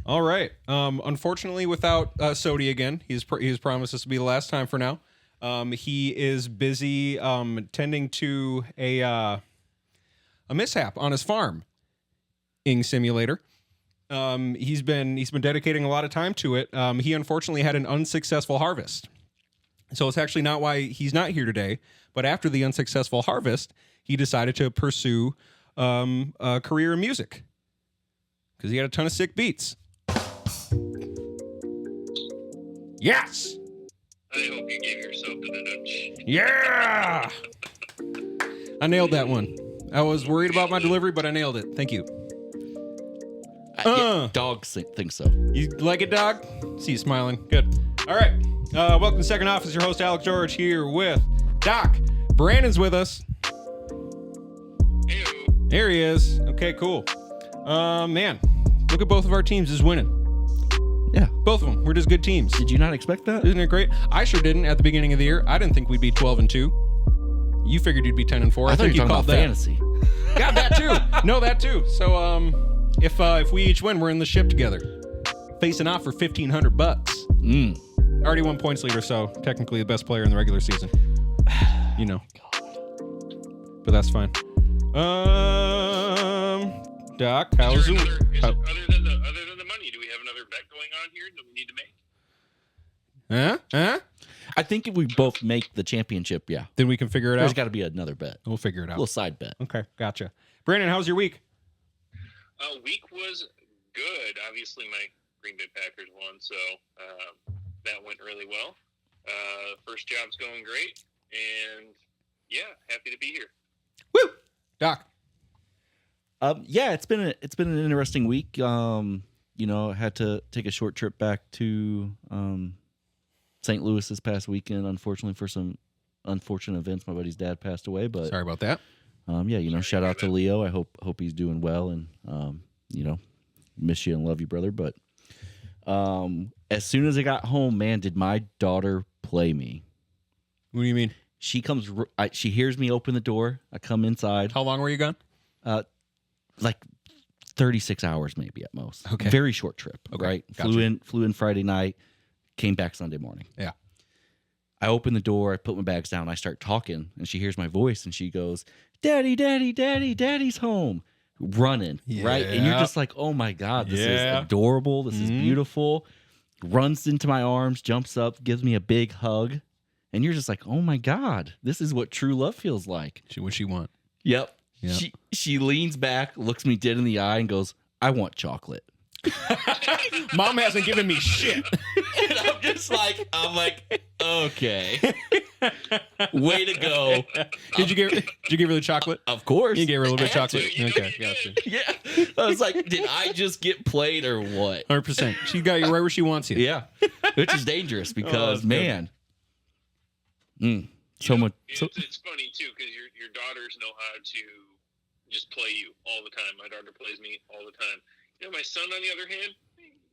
All right. Unfortunately, without Sodi again, he's promised this to be the last time for now. He is busy tending to a mishap on his farm simulator. He's been dedicating a lot of time to it. He unfortunately had an unsuccessful harvest, so it's actually not why he's not here today. But after the unsuccessful harvest, he decided to pursue a career in music because he had a ton of sick beats. Yes. I hope you gave yourself an nudge. Yeah. I nailed that one. I was worried about my delivery, but I nailed it. Thank you. Yeah, dogs think so. You like it, dog? See you smiling. Good. All right. Welcome to Second Office. Your host, Alex George, here with Doc. Brandon's with us. Ew. There he is. Okay, cool. Man, look at both of our teams just winning. Yeah. Both of them. We're just good teams. Did you not expect that? Isn't it great? I sure didn't at the beginning of the year. I didn't think we'd be 12-2. You figured you'd be 10-4. I thought think you were called talking about that. fantasy. Got that too. No, that too. So, if we each win, we're in the ship together, facing off for $1,500. Already won points leader, so technically the best player in the regular season. You know. But that's fine. Doc, how's it? Other than the money, do we have another bet going on here that we need to make? Huh? I think if we both make the championship, yeah. Then we can figure it There's out. got to be another bet. We'll figure it A out. little side bet. Okay, gotcha. Brandon, how's your week? Week was good. Obviously, my Green Bay Packers won, so that went really well. First job's going great, and yeah, happy to be here. Woo! Doc. Yeah, it's been an interesting week. I had to take a short trip back to St. Louis this past weekend, unfortunately for some unfortunate events. My buddy's dad passed away, but Sorry about that. Shout out to Leo. I hope he's doing well, and miss you and love you, brother. But as soon as I got home, man, did my daughter play me? What do you mean? She comes. She hears me open the door. I come inside. How long were you gone? Like 36 hours, maybe at most. Okay. Very short trip. Okay. Right. Gotcha. Flew in Friday night. Came back Sunday morning. Yeah. I open the door. I put my bags down. I start talking, and she hears my voice, and she goes, "Daddy, Daddy, Daddy, Daddy's home." Running, right? And you're just like, oh my God, this is adorable. This is beautiful. Runs into my arms, jumps up, gives me a big hug. And you're just like, oh my God, this is what true love feels like. What'd she want? Yep. She leans back, looks me dead in the eye, and goes, "I want chocolate." Mom hasn't given me shit. And I'm like, okay. Way to go. Did you give her the chocolate? Of course. You gave her a little bit of I had chocolate? to. Okay, gotcha. Yeah. I was like, did I just get played or what? 100%. She got you right where she wants you. Yeah. Which is dangerous because, that's man. It's funny too because your daughters know how to just play you all the time. My daughter plays me all the time. My son, on the other hand,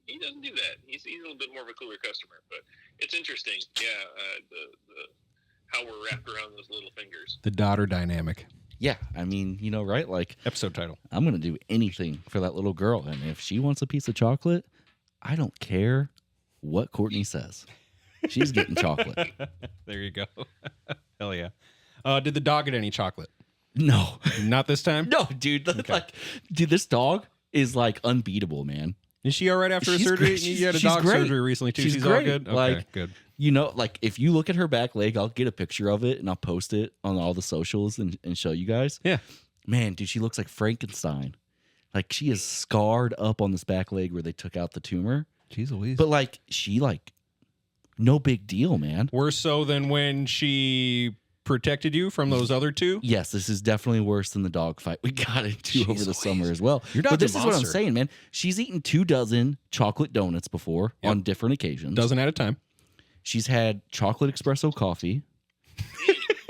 he doesn't do that. He's a little bit more of a cooler customer, but it's interesting. Yeah, the how we're wrapped around those little fingers. The daughter dynamic. Yeah, I mean, right? Like, Episode title. I'm going to do anything for that little girl. And if she wants a piece of chocolate, I don't care what Courtney says. She's getting chocolate. There you go. Hell yeah. Did the dog get any chocolate? No. Not this time? No, dude. Okay. Dude, this dog is like unbeatable, man. Is she all right after her She's surgery? great. You had a She's dog great. surgery recently, too. She's all great. good? Okay, Like, good. If you look at her back leg, I'll get a picture of it and I'll post it on all the socials and show you guys. Yeah. Man, dude, she looks like Frankenstein. Like, she is scarred up on this back leg where they took out the tumor. Jeez Louise. But, she, no big deal, man. Worse so than when she protected you from those other two? Yes, this is definitely worse than the dog fight we got into over the summer as well. Your dog's but this a is what I'm monster. saying, man. She's eaten 24 chocolate donuts before on different occasions. Dozen at a time. She's had chocolate espresso coffee.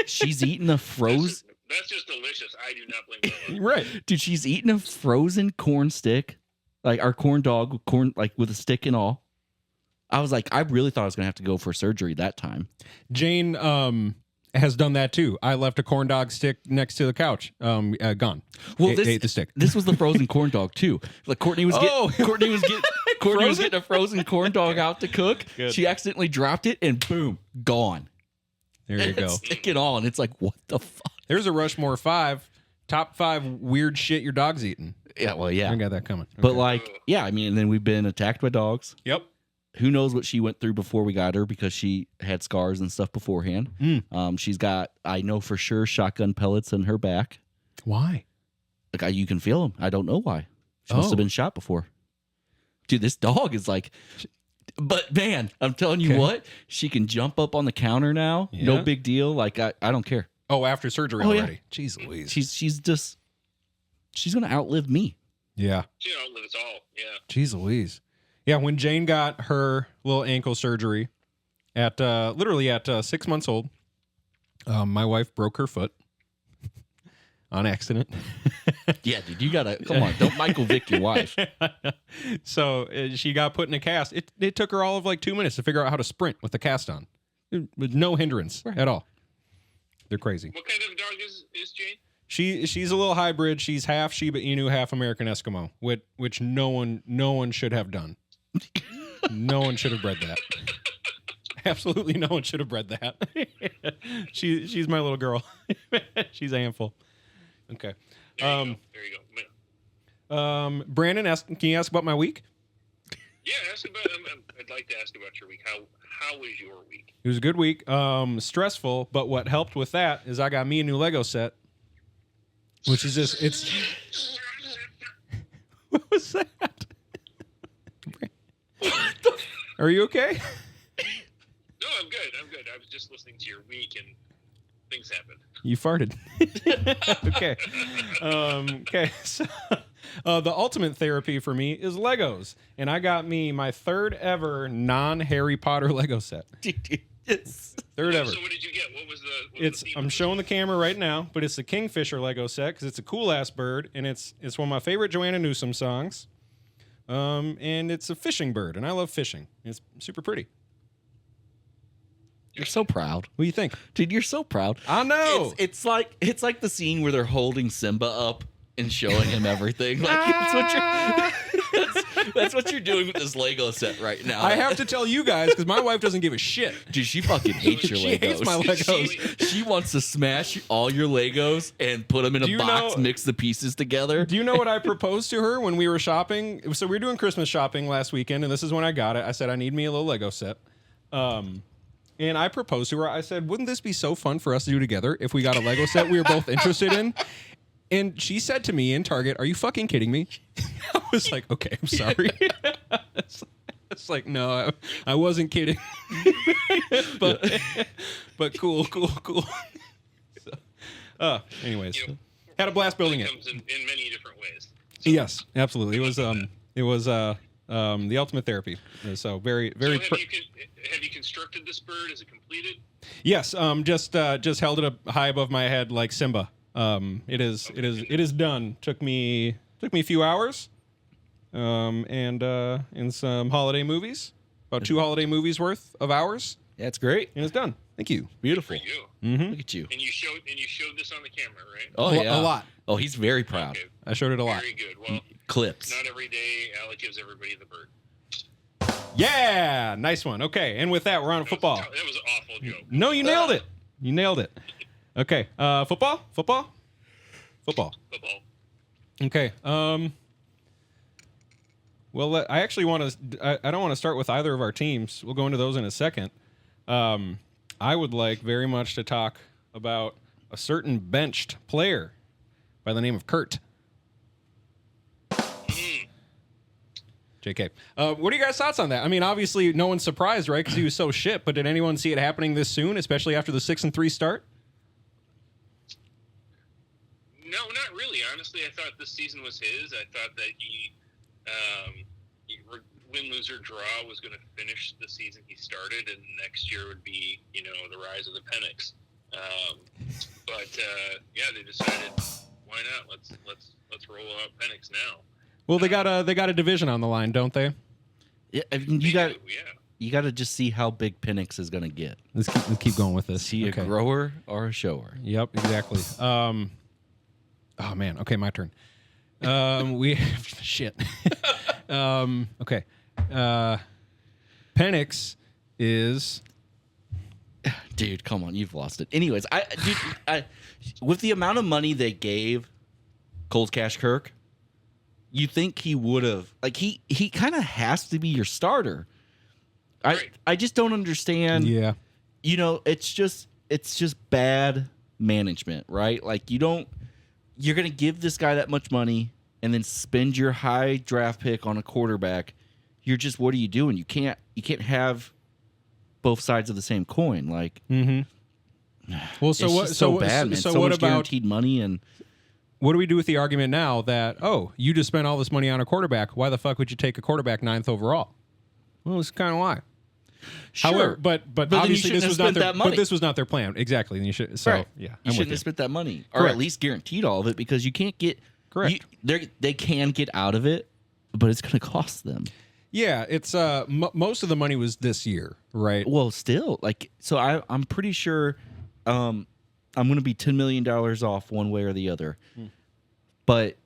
She's eaten a frozen... That's just delicious. I do not blame that. Right. Dude, she's eaten a frozen corn stick. Like our corn dog, with a stick and all. I was like, I really thought I was going to have to go for surgery that time. Jane has done that too. I left a corn dog stick next to the couch. Gone. Well, ate the stick. This was the frozen corn dog too. Like Courtney was getting Courtney was getting a frozen corn dog out to cook. Good. She accidentally dropped it, and boom, gone. There you go. It's sticking on. It's like, what the fuck? There's a Rushmore 5, top 5 weird shit your dog's eating. Yeah, well, yeah. I got that coming. But Okay. like, yeah, I mean, and then we've been attacked by dogs. Yep. Who knows what she went through before we got her because she had scars and stuff beforehand. She's got, I know for sure, shotgun pellets in her back. Why? Like you can feel them. I don't know why. She must have been shot before. Dude, this dog is like, but man, I'm telling you what, she can jump up on the counter now. Yeah. No big deal. Like I don't care. Oh, after surgery Oh, yeah. already. Jeez Louise. She's gonna outlive me. Yeah. She outlive us all. Yeah. Jeez Louise. Yeah, when Jane got her little ankle surgery at literally at 6 months old, my wife broke her foot on accident. Yeah, dude, you gotta come on. Don't Michael Vick your wife. So she got put in a cast. It took her all of like 2 minutes to figure out how to sprint with the cast on, with no hindrance at all. They're crazy. What kind of dog is Jane? She's a little hybrid. She's half Shiba Inu, half American Eskimo, which no one should have done. No one should have bred that. Absolutely, no one should have bred that. She's my little girl. She's a handful. Okay. There you go. Brandon, can you ask about my week? Yeah, ask about. I'd like to ask about your week. How was your week? It was a good week. Stressful, but what helped with that is I got me a new Lego set, which is just it's. What was that? Are you okay? No, I'm good. I was just listening to your week and things happened. You farted. Okay. Okay. So, the ultimate therapy for me is Legos, and I got me my third ever non-Harry Potter Lego set. Third ever. So what did you get? What was the theme I'm of showing the camera right now, but it's the Kingfisher Lego set because it's a cool ass bird, and it's one of my favorite Joanna Newsom songs. And it's a fishing bird, and I love fishing. It's super pretty. You're so proud. What do you think? Dude, you're so proud. I know. It's like the scene where they're holding Simba up and showing him everything. Like that's what you're doing with this Lego set right now. I have to tell you guys because my wife doesn't give a shit. Dude, she fucking hates your She Legos. hates my Legos. She wants to smash all your Legos and put them in a box, mix the pieces together. Do you know what I proposed to her when we were shopping? So we were doing Christmas shopping last weekend, and this is when I got it. I said, I need me a little Lego set. And I proposed to her. I said, wouldn't this be so fun for us to do together if we got a Lego set we were both interested in? And she said to me in Target, are you fucking kidding me? I was like, okay, I'm sorry. It's like, no, I wasn't kidding. but cool. So, anyways, had a blast building it. Comes in many different ways. Yes, absolutely. It was the ultimate therapy. So very. So have you constructed this bird? Is it completed? Yes. Just held it up high above my head like Simba. It is done. Took me a few hours. And some holiday movies, about 2 holiday movies worth of hours. Yeah, it's great. And it's done. Thank you. Beautiful. For you. Mm-hmm. Look at you. And you showed this on the camera, right? Oh, yeah. A lot. Oh, he's very proud. Okay. I showed it a lot. Very good. Well, Clips. not every day Alec gives everybody the bird. Yeah, nice one. Okay, and with that, we're on football. That was an awful joke. No, you nailed it. You nailed it. Okay, football. Football. Okay. Well, I actually want to. I don't want to start with either of our teams. We'll go into those in a second. I would like very much to talk about a certain benched player by the name of Kurt. JK. What are you guys' thoughts on that? I mean, obviously, no one's surprised, right? Because he was so shit. But did anyone see it happening this soon, especially after the 6-3 start? No, not really. Honestly, I thought this season was his. I thought that he win, lose, or draw was going to finish the season he started, and next year would be, the rise of the Penix. Yeah, they decided, why not? Let's roll out Penix now. Well, they got a division on the line, don't they? Yeah, I mean, you got to just see how big Penix is going to get. Let's keep going with this. Is he a grower or a shower? Yep, exactly. Oh man. Okay, my turn. We shit. Okay. Penix is. Dude, come on, you've lost it. Anyways, with the amount of money they gave Cold Cash Kirk, you think he would have he kind of has to be your starter. Right. I just don't understand. Yeah. It's just bad management, right? Like you're gonna give this guy that much money and then spend your high draft pick on a quarterback. What are you doing? You can't have both sides of the same coin. Like, well, so it's what? just so bad, man. So So what much about guaranteed money? And what do we do with the argument now that you just spent all this money on a quarterback? Why the fuck would you take a quarterback 9th overall? Well, it's kind of why. sure, However, but then you obviously shouldn't this was have not spent their that money. but this was not their plan exactly. And you should so Right. yeah, you I'm shouldn't with have spent that money, or Correct. at least guaranteed all of it, because you can't get Correct. They can get out of it, but it's going to cost them. Yeah, it's most of the money was this year, right? Well, still, I'm pretty sure I'm going to be $10 million off one way or the other. But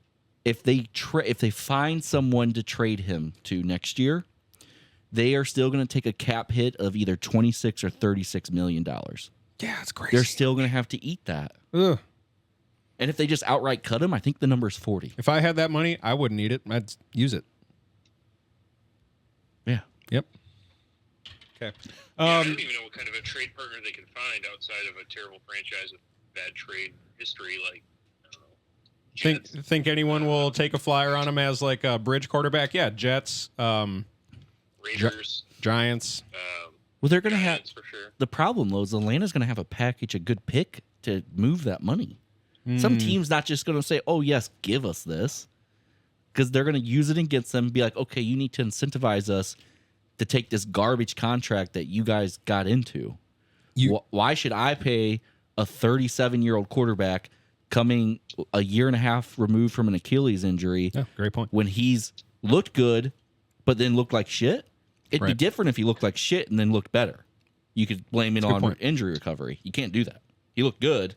if they find someone to trade him to next year, they are still going to take a cap hit of either $26 or $36 million. Yeah, it's crazy. They're still going to have to eat that. Ugh. And if they just outright cut him, I think the number is 40. If I had that money, I wouldn't need it. I'd use it. Yeah. Yep. Okay. I don't even know what kind of a trade partner they can find outside of a terrible franchise with bad trade history. Like, I don't know. Jets. Think anyone will take a flyer on him as like a bridge quarterback? Yeah, Jets, Raiders. Giants. Well, they're going to have Giants for sure. the problem though is Atlanta's going to have a package, a good pick to move that money. Some team's not just going to say, "Oh yes, give us this," because they're going to use it against them. And be like, "Okay, you need to incentivize us to take this garbage contract that you guys got into. Why should I pay a 37-year-old quarterback coming a year and a half removed from an Achilles injury? Yeah, great point. When he's looked good, but then looked like shit. It'd be different if he looked like shit and then looked better. You could blame it on injury recovery. You can't do that. He looked good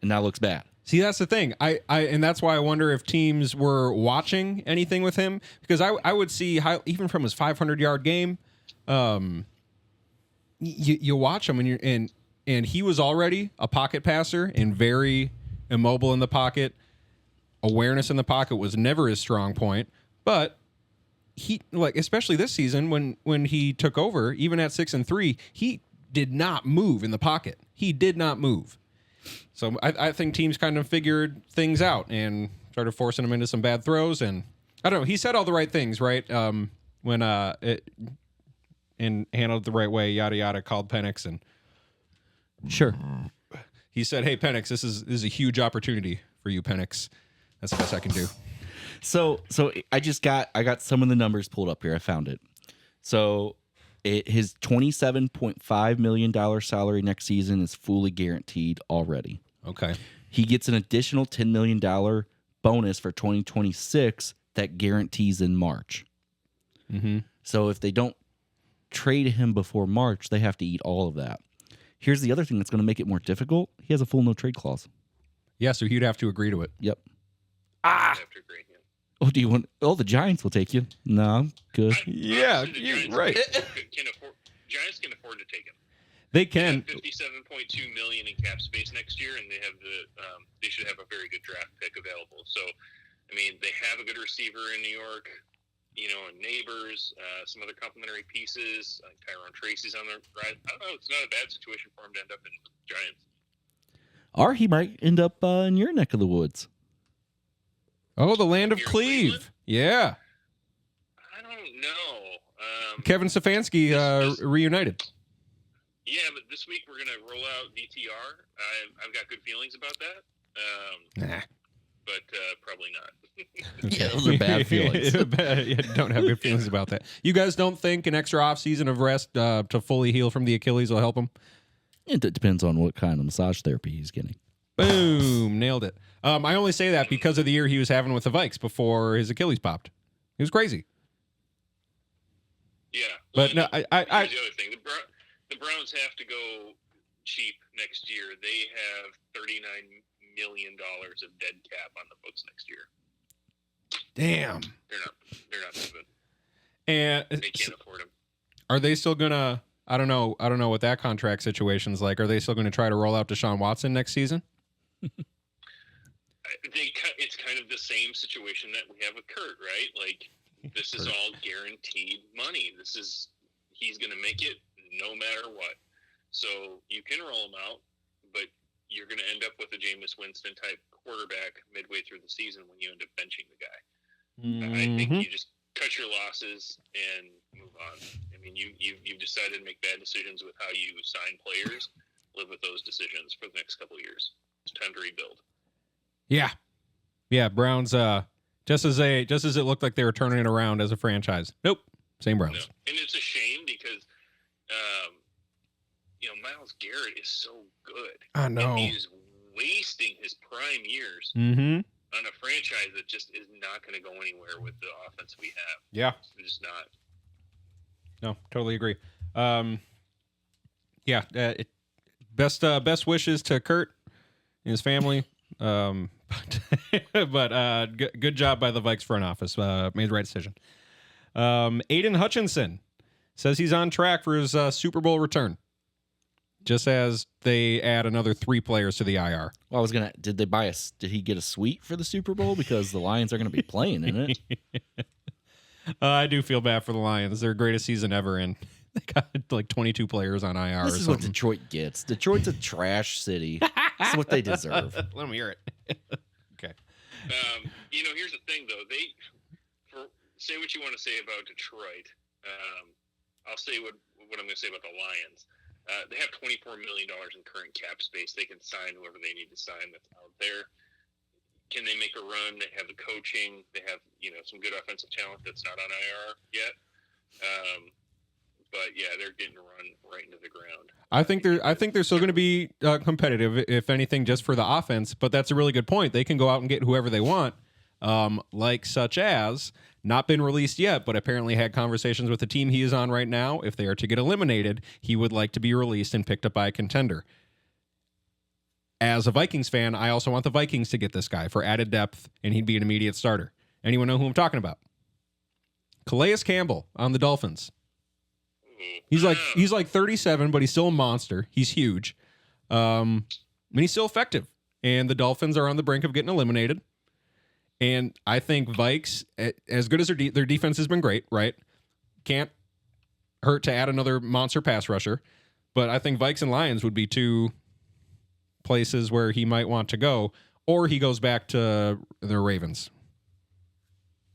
and now looks bad. See, that's the thing. And that's why I wonder if teams were watching anything with him, because I would see how, even from his 500-yard game, you watch him and he was already a pocket passer and very immobile in the pocket. Awareness in the pocket was never his strong point, but he, like, especially this season when he took over, even at 6-3, he did not move in the pocket. He did not move. So I think teams kind of figured things out and started forcing him into some bad throws. And I don't know. He said all the right things, right? And handled it the right way. Yada yada. Called Penix and Sure. he said, "Hey Penix, this is a huge opportunity for you, Penix. That's the best I can do." So I got some of the numbers pulled up here. I found it. So his $27.5 million salary next season is fully guaranteed already. Okay. He gets an additional $10 million bonus for 2026 that guarantees in March. Mm-hmm. So if they don't trade him before March, they have to eat all of that. Here's the other thing that's going to make it more difficult. He has a full no trade clause. Yeah, so he'd have to agree to it. Yep. I have to agree. Yeah. Oh, do you want? Oh, the Giants will take you. No, I'm good. Yeah, Honestly, the you're Giants right. Giants can afford to take him. They They can. have $57.2 million in cap space next year, and they have they should have a very good draft pick available. So, I mean, they have a good receiver in New York, and Neighbors, some other complementary pieces. Tyrone Tracy's on the rise. I don't know. It's not a bad situation for him to end up in the Giants. Or he might end up in your neck of the woods. Oh, the land of Here in Cleve. Cleveland? Yeah. I don't know. Kevin Stefanski reunited. Yeah, but this week we're gonna roll out DTR. I've got good feelings about that. Nah. But probably not. Yeah, those are bad feelings. Yeah, don't have good feelings about that. You guys don't think an extra off season of rest to fully heal from the Achilles will help him? It depends on what kind of massage therapy he's getting. Boom, nailed it. I only say that because of the year he was having with the Vikes before his Achilles popped. It was crazy. Yeah, But no, here's the other thing: the Browns have to go cheap next year. They have $39 million of dead cap on the books next year. Damn. They're not moving. And they can't afford him. Are they still gonna? I don't know what that contract situation's like. Are they still going to try to roll out Deshaun Watson next season? It's kind of the same situation that we have with Kurt, right? Like, this is all guaranteed money. He's going to make it no matter what. So you can roll him out, but you're going to end up with a Jameis Winston type quarterback midway through the season when you end up benching the guy. Mm-hmm. I think you just cut your losses and move on. I mean, you've decided to make bad decisions with how you sign players. Live with those decisions for the next couple of years. It's time to rebuild. Yeah. Browns. Just as it looked like they were turning it around as a franchise. Nope. Same Browns. No. And it's a shame because, Myles Garrett is so good. I know. And he is wasting his prime years Mm-hmm. on a franchise that just is not going to go anywhere with the offense we have. Yeah. It's just not. No, totally agree. Best wishes to Kurt and his family. But good job by the Vikes front office. Made the right decision. Aiden Hutchinson says he's on track for his Super Bowl return. Just as they add another 3 players to the IR. Well, did he get a suite for the Super Bowl? Because the Lions are going to be playing in it. I do feel bad for the Lions. Their greatest season ever, and they got like 22 players on IR. This is what Detroit gets. Detroit's a trash city. That's what they deserve. Let them hear it. Okay. Here's the thing, though. Say what you want to say about Detroit. I'll say what I'm going to say about the Lions. They have $24 million in current cap space. They can sign whoever they need to sign that's out there. Can they make a run? They have the coaching. They have, some good offensive talent that's not on IR yet. But yeah, they're getting run right into the ground. I think they're still going to be competitive, if anything, just for the offense. But that's a really good point. They can go out and get whoever they want, such as not been released yet, but apparently had conversations with the team he is on right now. If they are to get eliminated, he would like to be released and picked up by a contender. As a Vikings fan, I also want the Vikings to get this guy for added depth, and he'd be an immediate starter. Anyone know who I'm talking about? Calais Campbell on the Dolphins. He's like 37, but he's still a monster. He's huge. And he's still effective. And the Dolphins are on the brink of getting eliminated. And I think Vikes, as good as their defense has been great, right? Can't hurt to add another monster pass rusher. But I think Vikes and Lions would be 2 places where he might want to go. Or he goes back to the Ravens.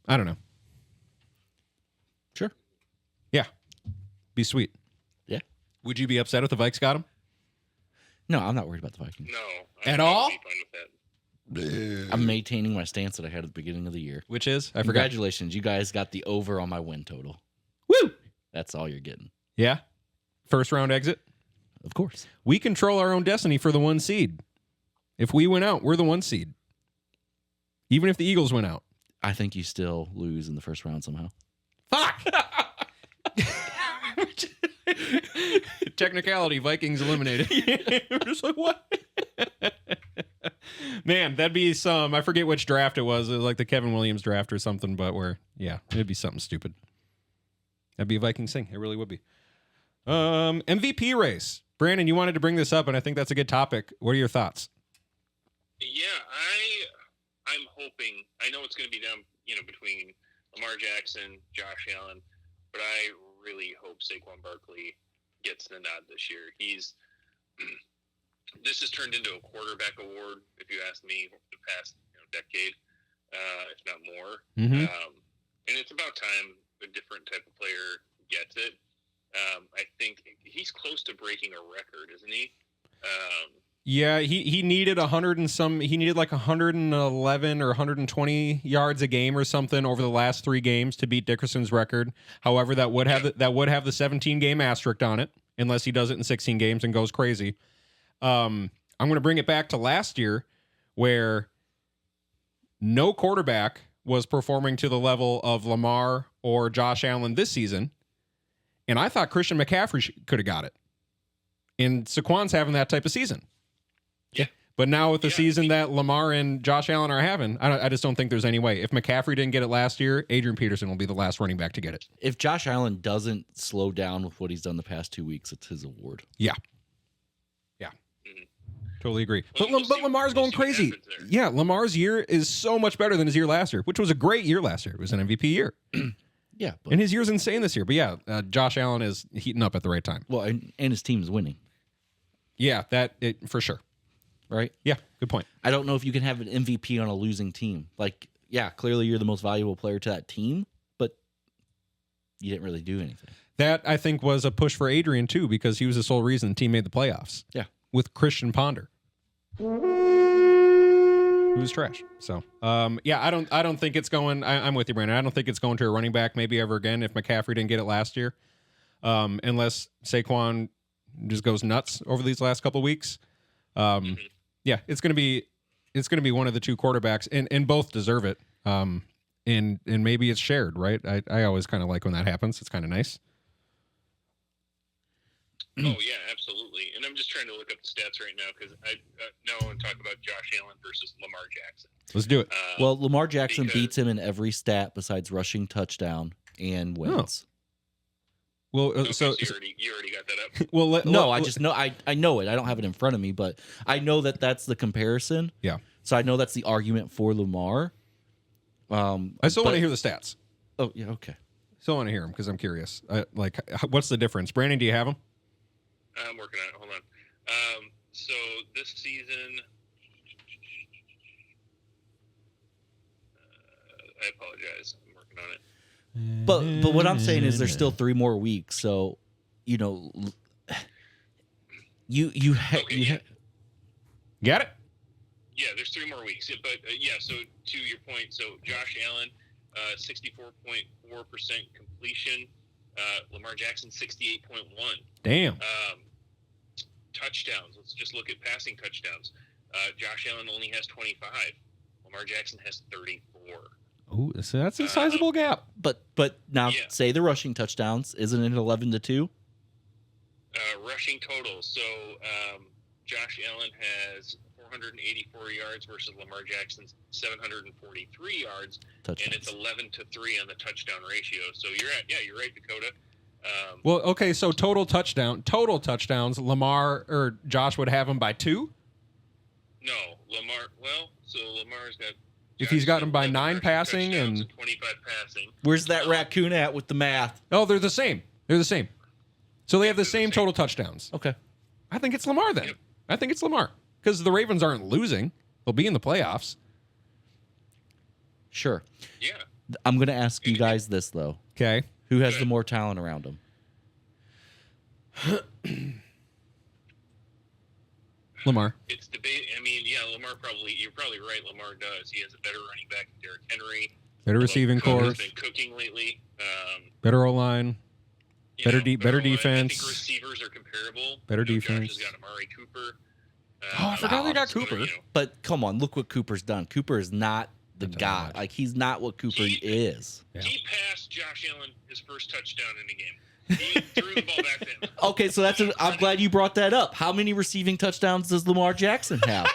I don't know. Sure. Yeah. Be sweet. Yeah. Would you be upset if the Vikes got him? No, I'm not worried about the Vikings. No. At all? I'd be fine with that. I'm maintaining my stance that I had at the beginning of the year. Which is? I forgot. Congratulations. You guys got the over on my win total. Woo! That's all you're getting. Yeah. First round exit. Of course. We control our own destiny for the 1 seed. If we win out, we're the 1 seed. Even if the Eagles win out. I think you still lose in the first round somehow. Fuck! Technicality, Vikings eliminated. We're just like, what? Man, that'd be some, I forget which draft it was. It was like the Kevin Williams draft or something, but it'd be something stupid. That'd be a Vikings thing. It really would be. MVP race. Brandon, you wanted to bring this up, and I think that's a good topic. What are your thoughts? Yeah, I'm hoping, I know it's going to be down, between Lamar Jackson, Josh Allen, but I really hope Saquon Barkley gets the nod this year. This has turned into a quarterback award, if you ask me, the past decade, if not more. Mm-hmm. And it's about time a different type of player gets it. I think he's close to breaking a record, isn't he? Yeah, he needed 100 and some. He needed like 111 or 120 yards a game or something over the last 3 games to beat Dickerson's record. However, that would have the 17 game asterisk on it, unless he does it in 16 games and goes crazy. I'm going to bring it back to last year, where no quarterback was performing to the level of Lamar or Josh Allen this season, and I thought Christian McCaffrey could have got it. And Saquon's having that type of season. Yeah. But now with the season that Lamar and Josh Allen are having, I just don't think there's any way. If McCaffrey didn't get it last year, Adrian Peterson will be the last running back to get it. If Josh Allen doesn't slow down with what he's done the past 2 weeks, it's his award. Yeah. Totally agree. But Lamar's going crazy. Yeah, Lamar's year is so much better than his year last year, which was a great year last year. It was an MVP year. Yeah. And his year's insane this year. But yeah, Josh Allen is heating up at the right time. Well, and his team is winning. Yeah, for sure. Right? Yeah, good point. I don't know if you can have an MVP on a losing team. Like, yeah, clearly you're the most valuable player to that team, but you didn't really do anything. That, I think, was a push for Adrian, too, because he was the sole reason the team made the playoffs. Yeah. With Christian Ponder. Who was trash. So, yeah, I don't think it's going. I'm with you, Brandon. I don't think it's going to a running back maybe ever again if McCaffrey didn't get it last year, unless Saquon just goes nuts over these last couple of weeks. Yeah, it's gonna be one of the two quarterbacks, and both deserve it. And maybe it's shared, right? I always kind of like when that happens. It's kind of nice. Oh yeah, absolutely. And I'm just trying to look up the stats right now because I want to talk about Josh Allen versus Lamar Jackson. Let's do it. Well, Lamar Jackson beats him in every stat besides rushing touchdown and wins. Well, okay, so you already got that up. Well, I just know I know it. I don't have it in front of me, but I know that's the comparison. Yeah. So I know that's the argument for Lamar. I still want to hear the stats. Oh yeah, okay. Still want to hear them because I'm curious. Like, what's the difference? Brandon, do you have them? I'm working on it. Hold on. So this season, I apologize. I'm working on it. But what I'm saying is there's still 3 more weeks, so you know, you got it. Yeah, there's 3 more weeks. But yeah, so to your point, so Josh Allen, 64.4% completion. Lamar Jackson, 68.1. Damn. Touchdowns. Let's just look at passing touchdowns. Josh Allen only has 25. Lamar Jackson has 34. Oh, so that's a sizable gap. But now say the rushing touchdowns. Isn't it 11-2? Rushing total. So Josh Allen has 484 yards versus Lamar Jackson's 743 yards, and it's 11-3 on the touchdown ratio. So you're right, Dakota. Well, okay, so total touchdowns, Lamar or Josh would have him by 2? No, Lamar. Well, so Lamar's got. If he's got him by 9 passing and 25 passing. Where's that raccoon at with the math? Oh, they're the same. So they have the same total touchdowns. Okay. I think it's Lamar then. Yep. I think it's Lamar because the Ravens aren't losing; they'll be in the playoffs. Sure. Yeah. I'm going to ask you guys this though. Okay. Who has the more talent around him? Lamar. It's debate. I mean, yeah, Lamar you're probably right. Lamar does. He has a better running back than Derrick Henry. Better receiving core. Has been cooking lately. Better O-line. Better defense. I think receivers are comparable. Better defense. Josh has got Amari Cooper. I forgot they got Cooper. But come on, look what Cooper's done. Cooper is not the guy. Like, he's not what Cooper is. Yeah. He passed Josh Allen his first touchdown in the game. He threw the ball back to him. Okay, so I'm glad you brought that up. How many receiving touchdowns does Lamar Jackson have?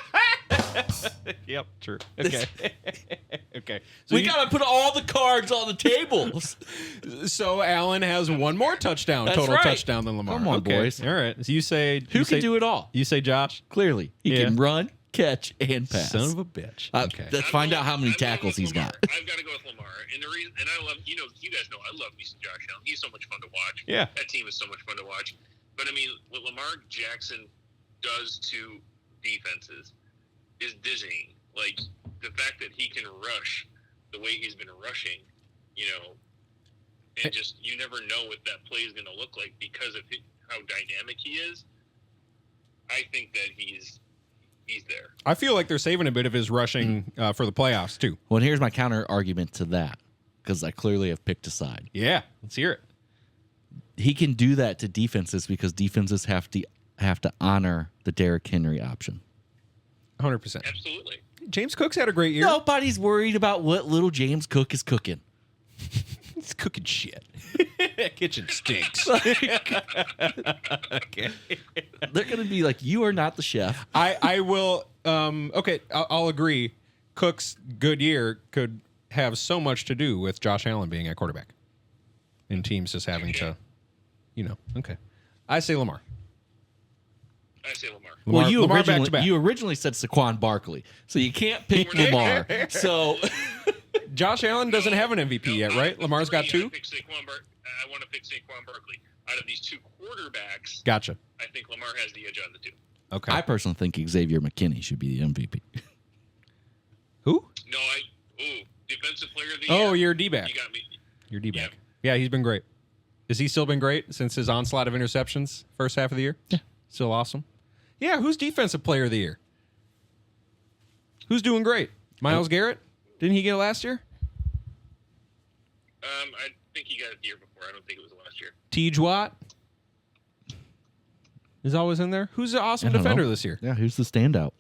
Yep, true. Okay. Okay. So we got to put all the cards on the table. So Allen has one more touchdown, touchdown than Lamar. Come on, boys. All right. So you say who can do it all? You say Josh? Clearly. He can run, catch, and pass. Son of a bitch. Okay. Let's find out how many tackles he's got. I've got to go with Lamar. And the reason, and I love, you guys know I love me some Josh Allen. He's so much fun to watch. Yeah. That team is so much fun to watch. But I mean, what Lamar Jackson does to defenses is dizzying. Like, the fact that he can rush the way he's been rushing, and just, you never know what that play is going to look like because of how dynamic he is. I think that he's there. I feel like they're saving a bit of his rushing for the playoffs, too. Well, and here's my counter argument to that, because I clearly have picked a side. Yeah, let's hear it. He can do that to defenses because defenses have to honor the Derrick Henry option. 100%. Absolutely. James Cook's had a great year. Nobody's worried about what little James Cook is cooking. He's cooking shit. Kitchen stinks. Okay. Okay. They're going to be like, you are not the chef. I will. Okay, I'll agree. Cook's good year could have so much to do with Josh Allen being at quarterback, and teams just having to, Okay, I say Lamar. I say Lamar. Well, Lamar back to back. you originally said Saquon Barkley, so you can't pick Lamar. So Josh Allen doesn't have an MVP yet, right? Lamar's got two. I want to pick Saquon Barkley. Out of these two quarterbacks, Gotcha. I think Lamar has the edge on the two. Okay. I personally think Xavier McKinney should be the MVP. Who? No, defensive player of the year. Oh, you're D-back. You got me. You're D-back. Yeah, he's been great. Has he still been great since his onslaught of interceptions first half of the year? Yeah. Still awesome? Yeah, who's defensive player of the year? Who's doing great? Myles Garrett? Didn't he get it last year? I think he got it the year before. I don't think it was last year. Tej Watt is always in there. Who's the awesome I don't defender know. this year? Yeah, who's the standout?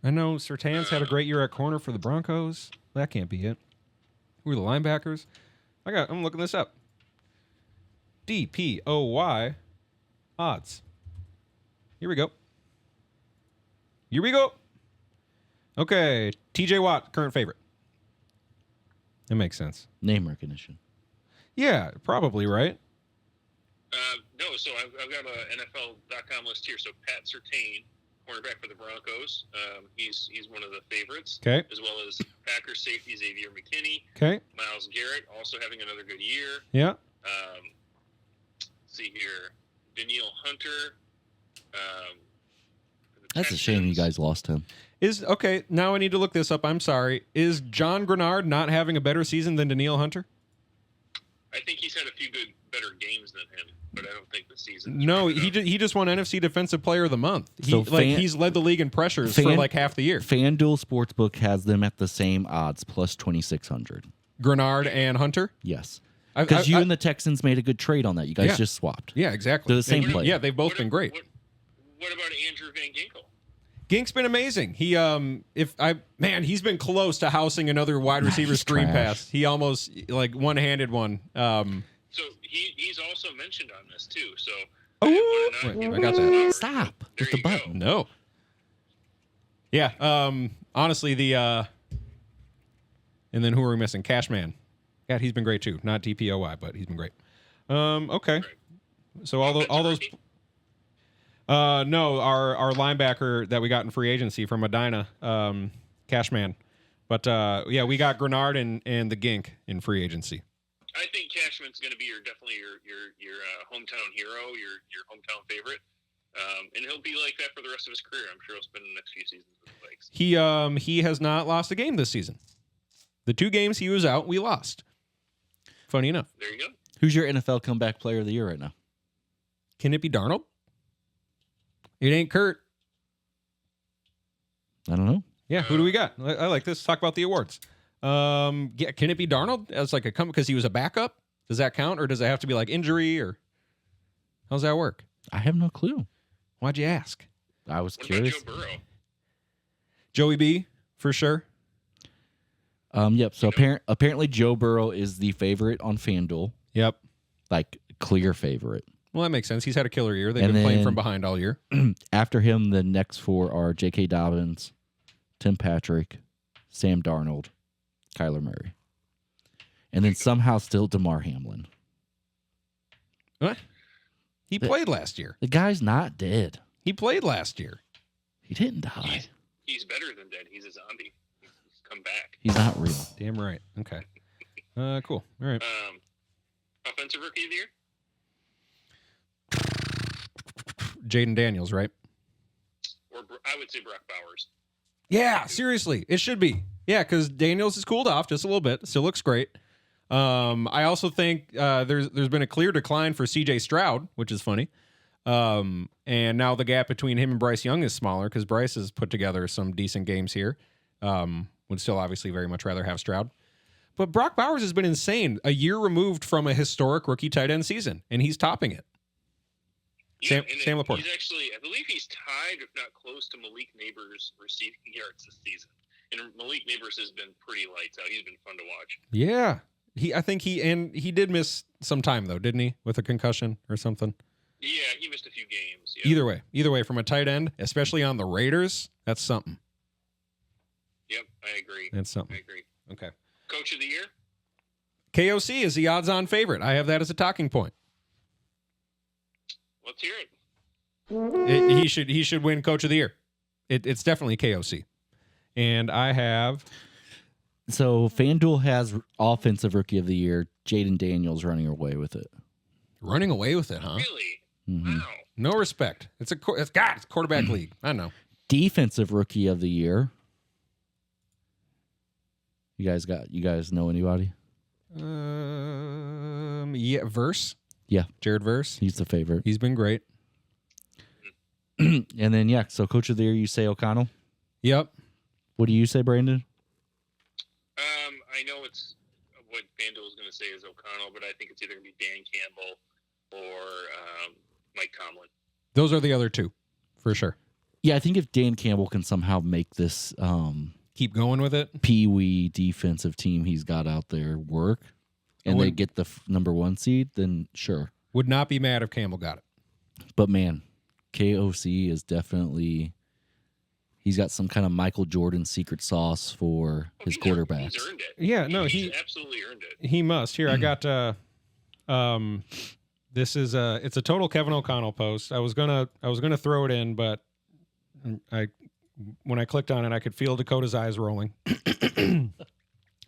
I know Surtain's had a great year at corner for the Broncos. That can't be it. Who are the linebackers? I'm looking this up. DPOY odds. Here we go. Okay, TJ Watt, current favorite. That makes sense. Name recognition. Yeah, probably, right? No, so I've got a NFL.com list here. So Pat Surtain, cornerback for the Broncos. He's one of the favorites. Okay. As well as Packers safety Xavier McKinney. Okay. Myles Garrett also having another good year. Yeah. See here, Danielle Hunter. That's a shame you guys lost him. Okay, now I need to look this up. I'm sorry. Is John Greenard not having a better season than Danielle Hunter? I think he's had a few better games than him, but I don't think the season. No, he just won NFC Defensive Player of the Month. He's led the league in pressures for like half the year. FanDuel Sportsbook has them at the same odds, plus 2,600. Grenard and Hunter? Yes. Because you and the Texans made a good trade on that. You guys just swapped. Yeah, exactly. They're the same player. Yeah, they've both been great. What about Andrew Van Ginkel? Gink's been amazing. He's been close to housing another wide receiver screen pass. He almost one-handed one. So he's also mentioned on this too. So I got that. Stop with the button. No. Yeah. Honestly, and then who are we missing? Cashman. Yeah, he's been great too. Not DPOY, but he's been great. Okay. So all those. No, our linebacker that we got in free agency from Medina, Cashman. But we got Greenard and the Gink in free agency. I think Cashman's going to be definitely your hometown hero, your hometown favorite, and he'll be like that for the rest of his career. I'm sure he'll spend the next few seasons with the Vikes. He has not lost a game this season. The 2 games he was out, we lost. Funny enough. There you go. Who's your NFL comeback player of the year right now? Can it be Darnold? It ain't Kurt. I don't know. Yeah, who do we got? I like this. Talk about the awards. Can it be Darnold as like a because he was a backup? Does that count, or does it have to be like injury, or how's that work? I have no clue. Why'd you ask? I was What curious. about Joe Burrow? Joey B for sure. Yep. So apparently Joe Burrow is the favorite on FanDuel. Yep. Like clear favorite. Well, that makes sense. He's had a killer year. They've And been playing then- from behind all year. After him, the next 4 are J.K. Dobbins, Tim Patrick, Sam Darnold, Kyler Murray. And then somehow still DeMar Hamlin. What? He played last year. The guy's not dead. He played last year. He didn't die. He's better than dead. He's a zombie. He's come back. He's not real. Damn right. Okay. Cool. All right. Offensive rookie of the year? Jaden Daniels, right? Or I would say Brock Bowers. Yeah, seriously. It should be. Yeah, because Daniels has cooled off just a little bit. Still looks great. I also think there's been a clear decline for C.J. Stroud, which is funny. And now the gap between him and Bryce Young is smaller because Bryce has put together some decent games here. Would still obviously very much rather have Stroud. But Brock Bowers has been insane. A year removed from a historic rookie tight end season, and he's topping it. Yeah, Sam Laporta. He's actually, I believe he's tied, if not close, to Malik Neighbors' receiving yards this season. And Malik Neighbors has been pretty lights out. He's been fun to watch. Yeah. I think he did miss some time though, didn't he, with a concussion or something? Yeah, he missed a few games. Yeah. Either way, from a tight end, especially on the Raiders, that's something. Yep, I agree. That's something. I agree. Okay. Coach of the year? KOC is the odds-on favorite. I have that as a talking point. Let's hear it. He should win Coach of the Year. It's definitely KOC. And I have... So FanDuel has Offensive Rookie of the Year. Jaden Daniels running away with it. Running away with it, huh? Really? Mm-hmm. Wow. No respect. It's quarterback league. I know. Defensive Rookie of the Year. You guys know anybody? Yeah, Verse. Yeah. Jared Verse. He's the favorite. He's been great. And then, so Coach of the Year, you say O'Connell? Yep. What do you say, Brandon? I know it's what FanDuel is going to say is O'Connell, but I think it's either going to be Dan Campbell or Mike Tomlin. Those are the other two, for sure. Yeah, I think if Dan Campbell can somehow make this Keep going with it. Pee-wee defensive team he's got out there work, and they get the number 1 seed, then sure. Would not be mad if Campbell got it. But man, KOC is definitely... He's got some kind of Michael Jordan secret sauce for his quarterbacks. He's earned it. Yeah, no, he's absolutely earned it. He must. Here, I got this is it's a total Kevin O'Connell post. I was gonna throw it in, but when I clicked on it, I could feel Dakota's eyes rolling.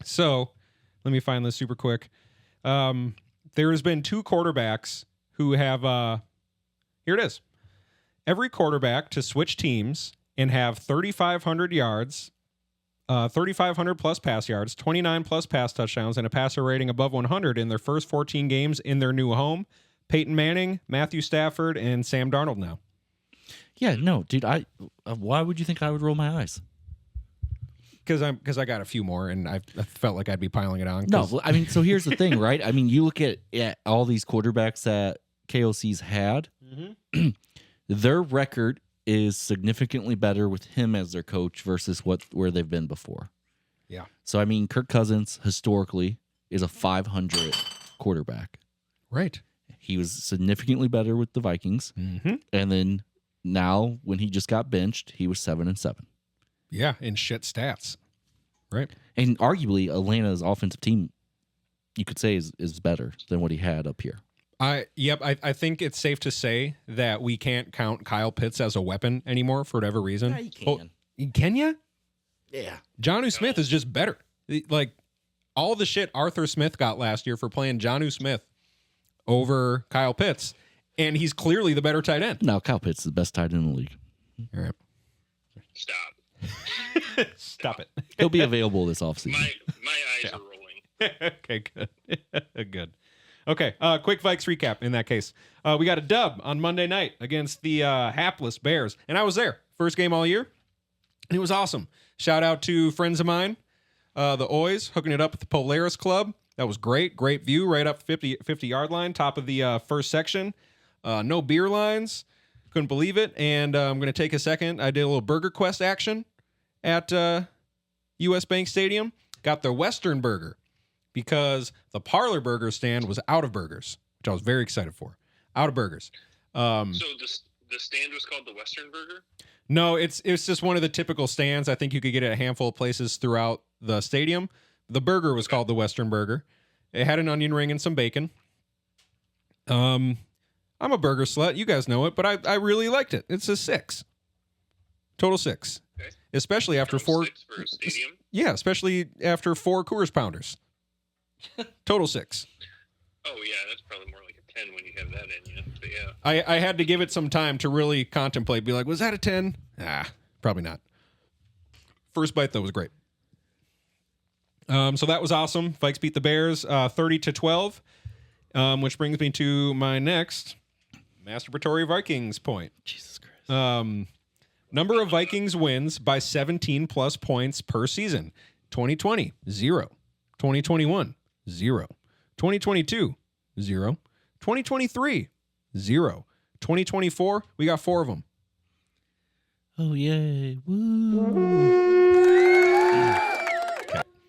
So let me find this super quick. There has been 2 quarterbacks who have here it is. Every quarterback to switch teams and have 3,500 yards, 3,500 plus pass yards, 29 plus pass touchdowns, and a passer rating above 100 in their first 14 games in their new home. Peyton Manning, Matthew Stafford, and Sam Darnold now. Yeah, no, dude. Why would you think I would roll my eyes? Because I got a few more, and I felt like I'd be piling it on. No, I mean, so here's the thing, right? I mean, you look at all these quarterbacks that KOC's had, their record is significantly better with him as their coach versus where they've been before. Yeah. So, I mean, Kirk Cousins historically is a 500 quarterback. Right. He was significantly better with the Vikings. Mm-hmm. And then now when he just got benched, he was 7-7. Yeah, in shit stats. Right. And arguably Atlanta's offensive team, you could say, is better than what he had up here. I think it's safe to say that we can't count Kyle Pitts as a weapon anymore for whatever reason. Yeah, you can. Can you? Yeah. Jonnu Smith is just better. Like, all the shit Arthur Smith got last year for playing Jonnu Smith over Kyle Pitts, and he's clearly the better tight end. No, Kyle Pitts is the best tight end in the league. All right. Stop. Stop it. He'll be available this offseason. My eyes are rolling. Okay, good. Good. Okay, quick Vikes recap in that case. We got a dub on Monday night against the hapless Bears, and I was there. First game all year, and it was awesome. Shout out to friends of mine, the Oys, hooking it up at the Polaris Club. That was great. Great view right up the 50-yard line, top of the first section. No beer lines. Couldn't believe it. And I'm going to take a second. I did a little Burger Quest action at U.S. Bank Stadium. Got the Western Burger because the Parlor Burger stand was out of burgers, which I was very excited for. Out of burgers. So the stand was called the Western Burger? No, it's just one of the typical stands. I think you could get it at a handful of places throughout the stadium. The burger was called the Western Burger. It had an onion ring and some bacon. I'm a burger slut. You guys know it, but I really liked it. It's a 6. Total 6. Okay. Especially after Total 4. 6 for a stadium? Yeah, especially after 4 Coors Pounders. Total 6. Oh, yeah, that's probably more like a 10 when you have that in you. But yeah. I had to give it some time to really contemplate. Be like, was that a 10? Probably not. First bite, though, was great. So that was awesome. Vikes beat the Bears 30-12, which brings me to my next masturbatory Vikings point. Jesus Christ. Number of Vikings wins by 17 plus points per season. 2020, 0. 2021, 0. 2022, 0. 2023, 0. 2024, we got 4 of them. Oh, yay. Woo.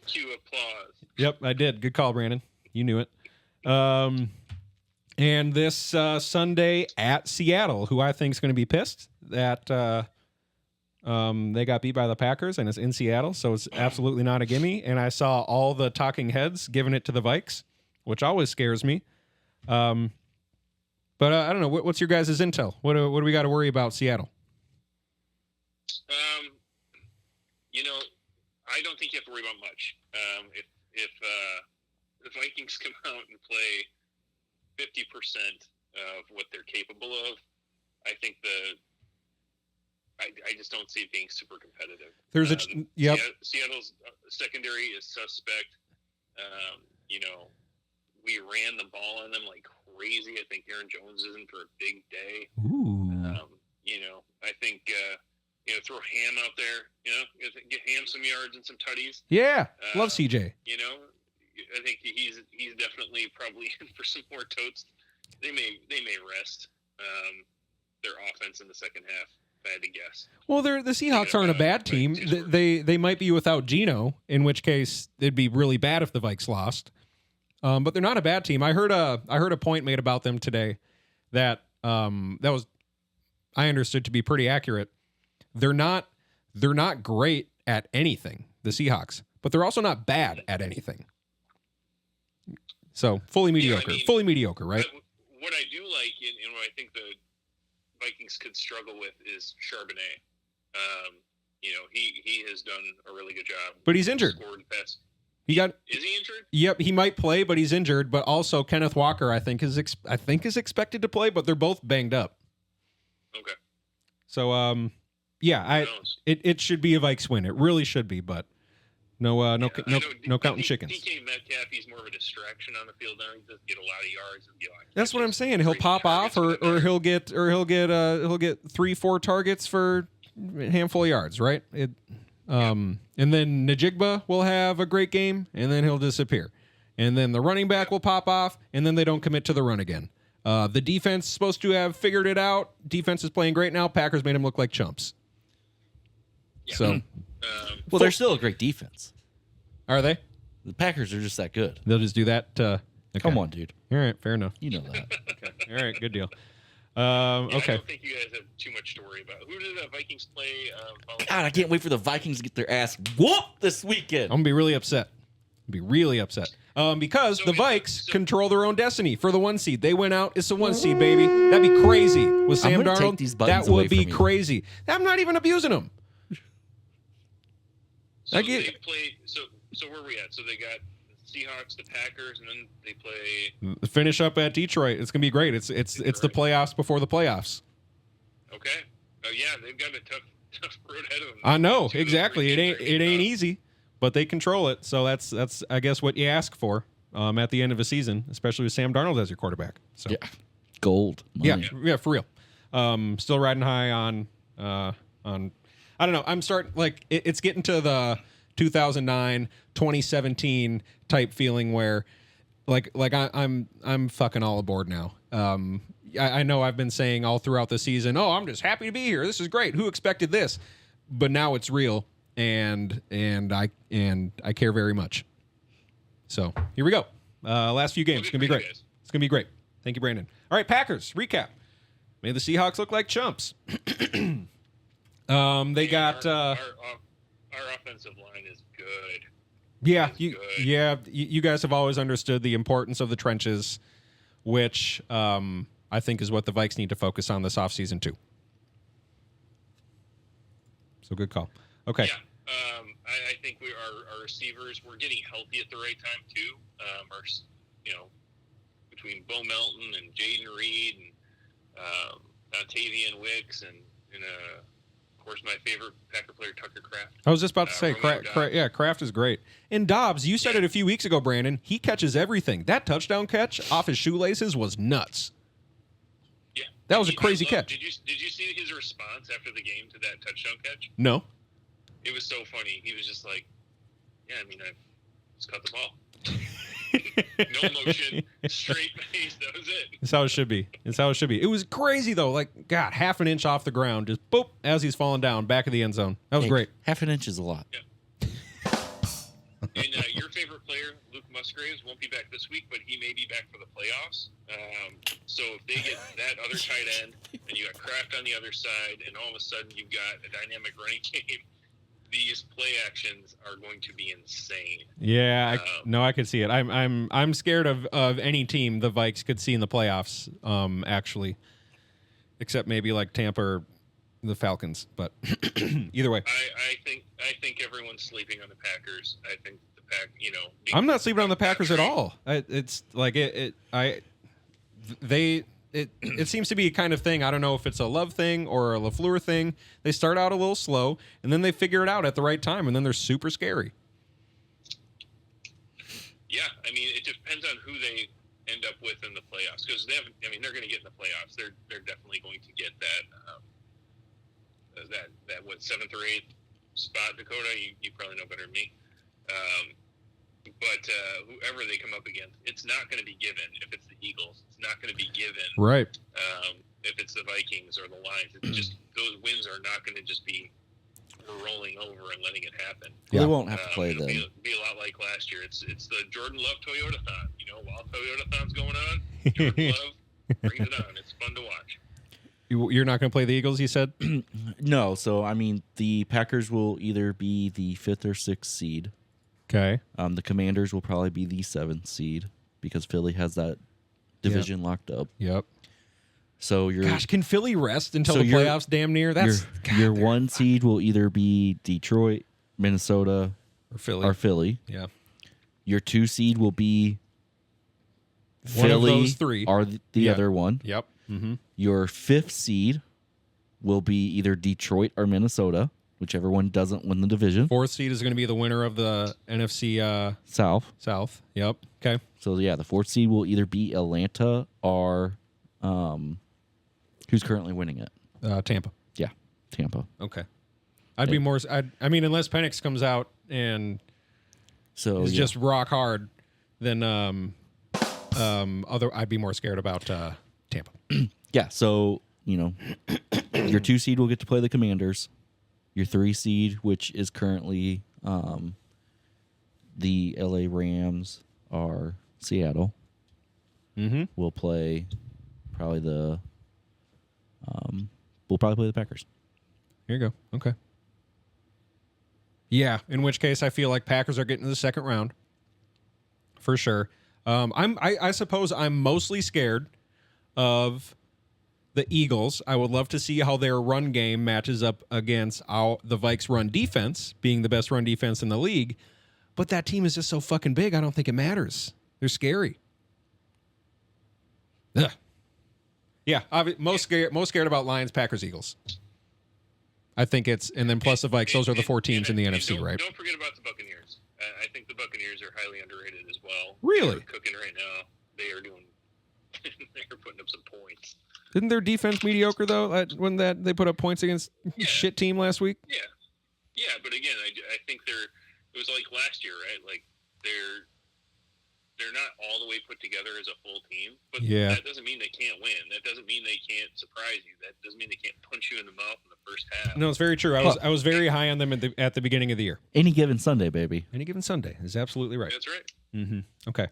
Cue applause. Yep, I did. Good call, Brandon. You knew it. And this Sunday at Seattle, who I think is going to be pissed that they got beat by the Packers, and it's in Seattle, so it's absolutely not a gimme. And I saw all the talking heads giving it to the Vikes, which always scares me. But I don't know. What's your guys' intel? What do we got to worry about Seattle? I don't think you have to worry about much. If the Vikings come out and play 50% of what they're capable of, I think I just don't see it being super competitive. Seattle's secondary is suspect. We ran the ball on them like crazy. I think Aaron Jones is in for a big day. Ooh. I think throw Ham out there. Get Ham some yards and some tutties. Yeah, love CJ. I think he's definitely probably in for some more totes. They may rest their offense in the second half. If I had to guess. Well, the Seahawks aren't a bad team. They might be without Geno, in which case it'd be really bad if the Vikes lost. But they're not a bad team. I heard a point made about them today that was I understood to be pretty accurate. They're not great at anything, the Seahawks, but they're also not bad at anything. So fully mediocre, right? What I do like, and what I think the Vikings could struggle with is Charbonnet. He has done a really good job. But he's injured. Is he injured? Yep, he might play, but he's injured. But also Kenneth Walker, I think is expected to play, but they're both banged up. Okay. So it should be a Vikes win. It really should be, but no counting chickens. DK Metcalf, he's more of a distraction on the field now. He doesn't get a lot of yards. That's what I'm saying. He'll pop off, or he'll get 3-4 targets for a handful of yards, right? And then Najigba will have a great game, and then he'll disappear. And then the running back will pop off, and then they don't commit to the run again. The defense is supposed to have figured it out. Defense is playing great now. Packers made him look like chumps. Yeah. So, they're still a great defense. Are they? The Packers are just that good. They'll just do that. Okay. Come on, dude. All right, fair enough. You know that. Okay. All right, good deal. Okay. I don't think you guys have too much to worry about. Who did the Vikings play? God, I can't wait for the Vikings to get their ass whooped this weekend. I'm gonna be really upset. Because the Vikes control their own destiny for the 1 seed. They went out. It's the 1 seed, baby. That'd be crazy with Sam Darnold. That would be crazy. I'm not even abusing them. So they played. So where are we at? So they got the Seahawks, the Packers, and then they play. Finish up at Detroit. It's gonna be great. It's the playoffs before the playoffs. Okay. Oh yeah, they've got a tough road ahead of them. I know exactly. It ain't easy, but they control it. So that's I guess what you ask for at the end of a season, especially with Sam Darnold as your quarterback. So yeah, gold. Money. Yeah, for real. Still riding high on. I don't know. I'm starting it's getting to the 2009, 2017 type feeling where I'm fucking all aboard now. I know I've been saying all throughout the season, "Oh, I'm just happy to be here. This is great. Who expected this?" But now it's real, and I care very much. So here we go. Last few games. It's gonna be great. It's gonna be great. Thank you, Brandon. All right, Packers recap. Made the Seahawks look like chumps. They got our offensive line is good. Yeah, you guys have always understood the importance of the trenches, which I think is what the Vikes need to focus on this offseason too. So good call. Okay. Yeah, I think our receivers, we're getting healthy at the right time too. Between Bo Melton and Jaden Reed and Octavian Wicks and of course my favorite Packer player Tucker Kraft. I was just about to say, Kraft is great. And Dobbs, you said it a few weeks ago, Brandon. He catches everything. That touchdown catch off his shoelaces was nuts. Yeah, that was a crazy catch. Did you see his response after the game to that touchdown catch? No. It was so funny. He was just like, "Yeah, I just caught the ball." No emotion, straight face. That was it. That's how it should be. It was crazy though. God, half an inch off the ground, just boop as he's falling down, back of the end zone. That was great. Half an inch is a lot. Yeah. And your favorite player Musgraves won't be back this week, but he may be back for the playoffs. So if they get that other tight end, and you got Kraft on the other side, and all of a sudden you've got a dynamic running game, these play actions are going to be insane. Yeah, I could see it. I'm scared of any team the Vikes could see in the playoffs. Actually, except maybe like Tampa or the Falcons. But either way, I think everyone's sleeping on the Packers. I think the I'm not sleeping on the Packers at all. It's like it seems to be a kind of thing. I don't know if it's a Love thing or a LaFleur thing. They start out a little slow, and then they figure it out at the right time, and then they're super scary. Yeah, I mean, it depends on who they end up with in the playoffs, because they're going to get in the playoffs. They're definitely going to get that what, 7th or 8th spot, Dakota. You probably know better than me. But whoever they come up against, it's not going to be given. If it's the Eagles, it's not going to be given. Right. If it's the Vikings or the Lions, it's just those wins are not going to just be we're rolling over and letting it happen. Yeah. They won't have to play it'll them. Be a lot like last year. It's the Jordan Love Toyota-thon. While Toyota-thon's going on, Jordan Love brings it on. It's fun to watch. You're not going to play the Eagles, you said? No. So, I mean, the Packers will either be the 5th or 6th seed. Okay. The Commanders will probably be the 7th seed because Philly has that division locked up. Yep. So can Philly rest until the playoffs damn near? That's your 1 seed will either be Detroit, Minnesota, or Philly. Yeah. Your 2 seed will be one Philly of those 3. Or the other one. Yep. Mm-hmm. Your 5th seed will be either Detroit or Minnesota, whichever one doesn't win the division. 4th seed is going to be the winner of the NFC South. Yep. Okay. So yeah, the 4th seed will either be Atlanta or who's currently winning it? Tampa. Yeah, Tampa. Okay. I'd be more. I mean, unless Penix comes out and is just rock hard, then I'd be more scared about Tampa. Yeah. So your 2 seed will get to play the Commanders. Your 3 seed, which is currently the LA Rams, or Seattle, will play probably we'll probably play the Packers. Here you go. Okay. Yeah, in which case I feel like Packers are getting to the second round for sure. I suppose I'm mostly scared of the Eagles. I would love to see how their run game matches up against the Vikes' run defense, being the best run defense in the league. But that team is just so fucking big, I don't think it matters. They're scary. Ugh. Yeah, most scared about Lions, Packers, Eagles. I think and then plus the Vikes. Those are the 4 teams in the NFC, right? Don't forget about the Buccaneers. I think the Buccaneers are highly underrated as well. Really? They're cooking right now. They are doing. They're putting up some points. Isn't their defense mediocre though? When they put up points against shit team last week? Yeah, but again, I think it was like last year, right? Like they're not all the way put together as a full team, but that doesn't mean they can't win. That doesn't mean they can't surprise you. That doesn't mean they can't punch you in the mouth in the first half. No, it's very true. I was very high on them at the beginning of the year. Any given Sunday, baby. Any given Sunday is absolutely right. That's right. Mm-hmm. Okay.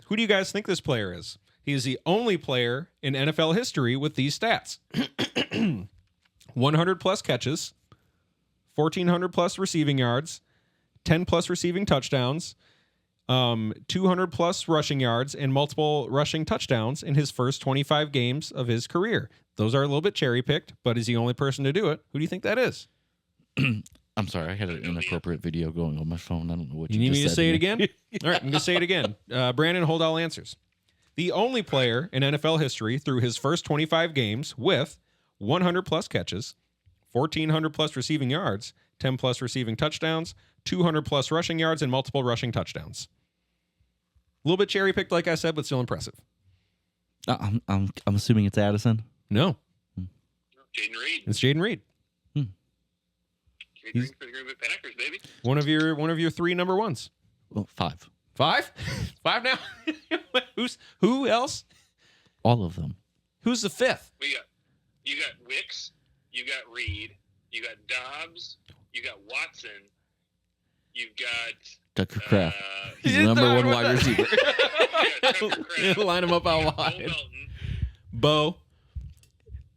Who do you guys think this player is? He is the only player in NFL history with these stats. 100 plus catches, 1,400 plus receiving yards, 10 plus receiving touchdowns, 200 plus rushing yards, and multiple rushing touchdowns in his first 25 games of his career. Those are a little bit cherry picked, but is the only person to do it. Who do you think that is? I'm sorry, I had an inappropriate video going on my phone. I don't know what you need me to say it again. All right, I'm going to say it again. Brandon, hold all answers. The only player in NFL history through his first 25 games with 100 plus catches, 1,400 plus receiving yards, 10 plus receiving touchdowns, 200 plus rushing yards, and multiple rushing touchdowns. A little bit cherry picked, like I said, but still impressive. I'm assuming it's Addison. No, Jaden Reed. It's Jaden Reed. Jaden Reed for the Green Bay Packers, baby. One of your 3 number ones. Well, 5. 5? 5 now? Who else? All of them. Who's the 5th? You got Wicks, you got Reed, you got Dobbs, you got Watson, you've got Tucker Kraft. He's the number one wide receiver. Tucker Kraft. Line him up out Bo wide. Melton. Bo.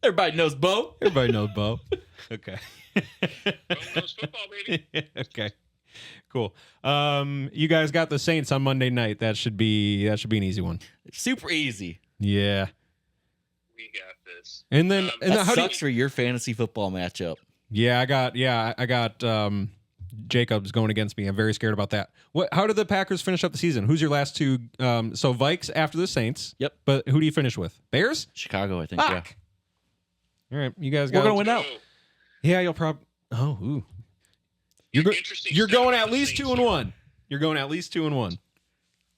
Everybody knows Bo. Everybody knows Bo. Okay. Bo knows football, baby. Okay. Cool. You guys got the Saints on Monday night. That should be an easy one. Super easy. Yeah. We got this. And then That how do you, sucks for your fantasy football matchup. I got Jacobs going against me. I'm very scared about that. How did the Packers finish up the season? Who's your last two? So Vikes after the Saints. Yep. But who do you finish with? Bears? Chicago, I think. Fuck. Yeah. All right, you guys We're got. gonna win out. Yeah, you'll probably. Oh, ooh. Interesting You're stat going about at the least Saints. 2-1. You're going at least 2-1.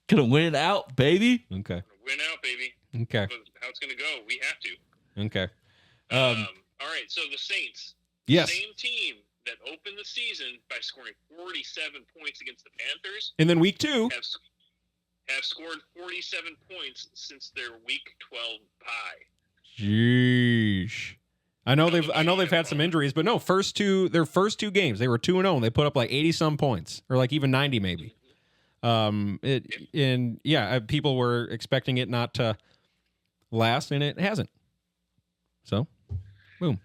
Gonna win it out, baby. Okay. Win out, baby. Okay. That's how it's going to go. We have to. Okay. All right. So the Saints. Yes. Same team that opened the season by scoring 47 points against the Panthers And then week 2. have scored 47 points since their Week 12 bye. Jeez. I know they've had some injuries, but no, their first two games, they were 2-0 and they put up like 80 some points or like even 90 maybe. People were expecting it not to last and it hasn't. So, boom.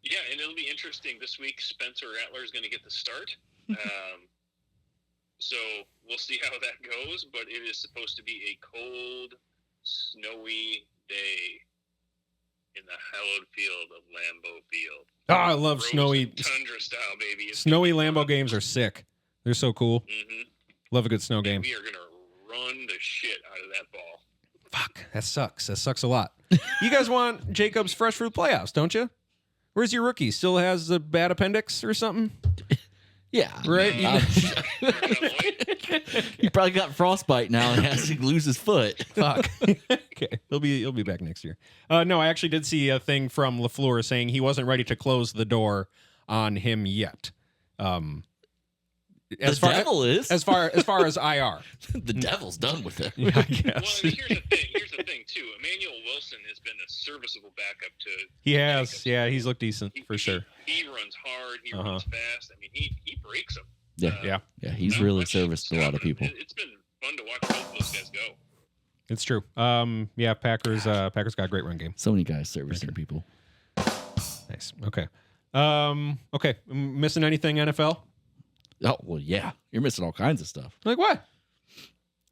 Yeah, and it'll be interesting. This week, Spencer Rattler is going to get the start. So we'll see how that goes, but it is supposed to be a cold, snowy day in the hallowed field of Lambeau Field. Oh, I love Frozen snowy tundra style, baby. It's Snowy gonna be Lambeau fun. games are sick. They're so cool. Mhm. Love a good snow game. We are going to run the shit out of that ball. Fuck, that sucks. That sucks a lot. You guys want Jacobs fresh fruit playoffs, don't you? Where's your rookie? Still has a bad appendix or something? Yeah. Right? He probably got frostbite now and has to lose his foot. Fuck. Okay, he'll be back next year. No, I actually did see a thing from LaFleur saying he wasn't ready to close the door on him yet. As far as IR, The devil's done with it. yeah, I Well, guess I mean, here's the thing, too. Emmanuel Wilson has been a serviceable backup to he has. Jacobs. Yeah, he's looked decent for sure. He runs hard. He runs fast. I mean, he breaks them. Yeah. Yeah, he's really serviced a lot of people. It's been fun to watch both those guys go. It's true. Packers got a great run game. So many guys servicing people. Nice. Okay. Okay. Missing anything NFL? Oh, well, yeah. You're missing all kinds of stuff. Like what?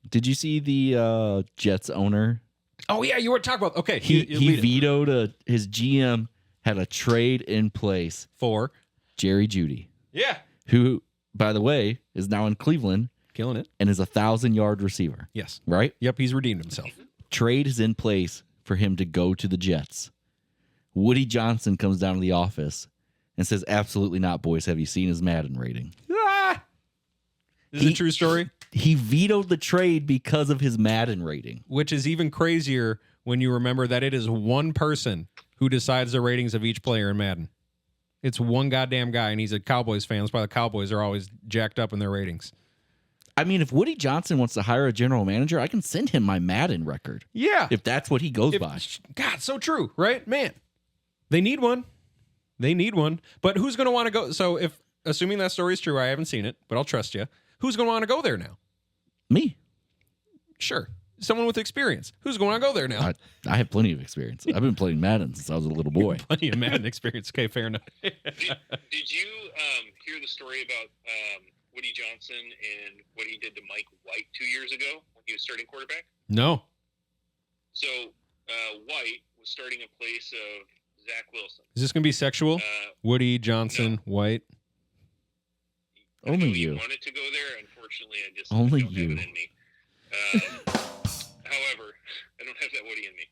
Did you see the Jets owner? Oh yeah, you were talking about. Okay, He vetoed his GM had a trade in place for Jerry Jeudy, yeah, who, by the way, is now in Cleveland killing it. and is a 1,000-yard receiver. Yes. Right? Yep. He's redeemed himself. Trade is in place for him to go to the Jets. Woody Johnson comes down to the office and says, "Absolutely not, boys. Have you seen his Madden rating?" This is a true story. He vetoed the trade because of his Madden rating. Which is even crazier when you remember that it is one person who decides the ratings of each player in Madden. It's one goddamn guy, and he's a Cowboys fan. That's why the Cowboys are always jacked up in their ratings. I mean, if Woody Johnson wants to hire a general manager, I can send him my Madden record. Yeah. If that's what he goes by. God, so true, right? Man, they need one. They need one. But who's going to want to go? So assuming that story is true, I haven't seen it, but I'll trust you. Who's going to want to go there now? Me. Sure. Someone with experience. Who's going to go there now? I have plenty of experience. I've been playing Madden since I was a little boy. Plenty of Madden experience. Okay, fair enough. Did you hear the story about Woody Johnson and what he did to Mike White 2 years ago when he was starting quarterback? No. So White was starting in place of Zach Wilson. Is this going to be sexual? Woody Johnson, White. Only I you. wanted to go there. Unfortunately, I just Only don't you. have it in me. However, I don't have that Woody in me.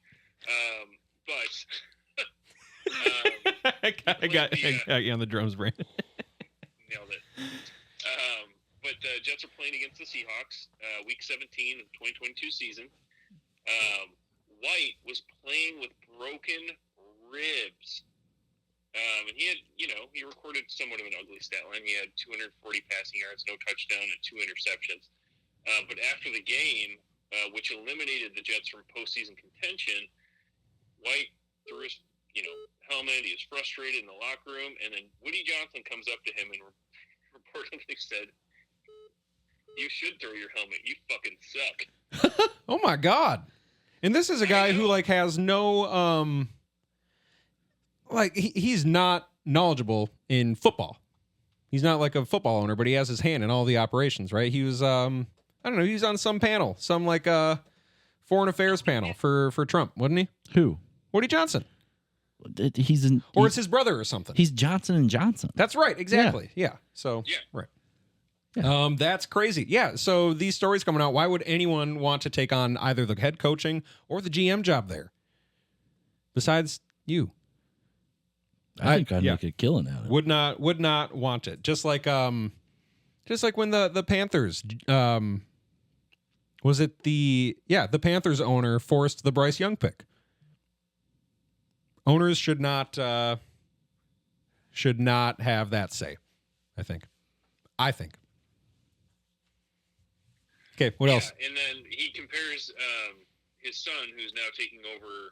I got you on the drums, brain. Nailed it. But the Jets are playing against the Seahawks, Week 17 of the 2022 season. White was playing with broken ribs. And he had, he recorded somewhat of an ugly stat line. He had 240 passing yards, no touchdown, and 2 interceptions. But after the game, which eliminated the Jets from postseason contention, White threw his, helmet. He was frustrated in the locker room, and then Woody Johnson comes up to him and reportedly said, You should throw your helmet. You fucking suck. Oh my God. And this is a guy who like has no like he's not knowledgeable in football. He's not like a football owner, but he has his hand in all the operations, right? He was I don't know, he's on some panel, some like foreign affairs panel for Trump, wasn't he? Who? Woody Johnson. Or it's his brother or something. He's Johnson and Johnson. That's right, exactly. Yeah. So right. Yeah. That's crazy. Yeah. So these stories coming out, why would anyone want to take on either the head coaching or the GM job there? Besides you. I think I'd make a killing out of it. Would not want it. Just like when the Panthers was it the Panthers owner forced the Bryce Young pick. Owners should not have that say, I think. Okay, what else? And then he compares his son, who's now taking over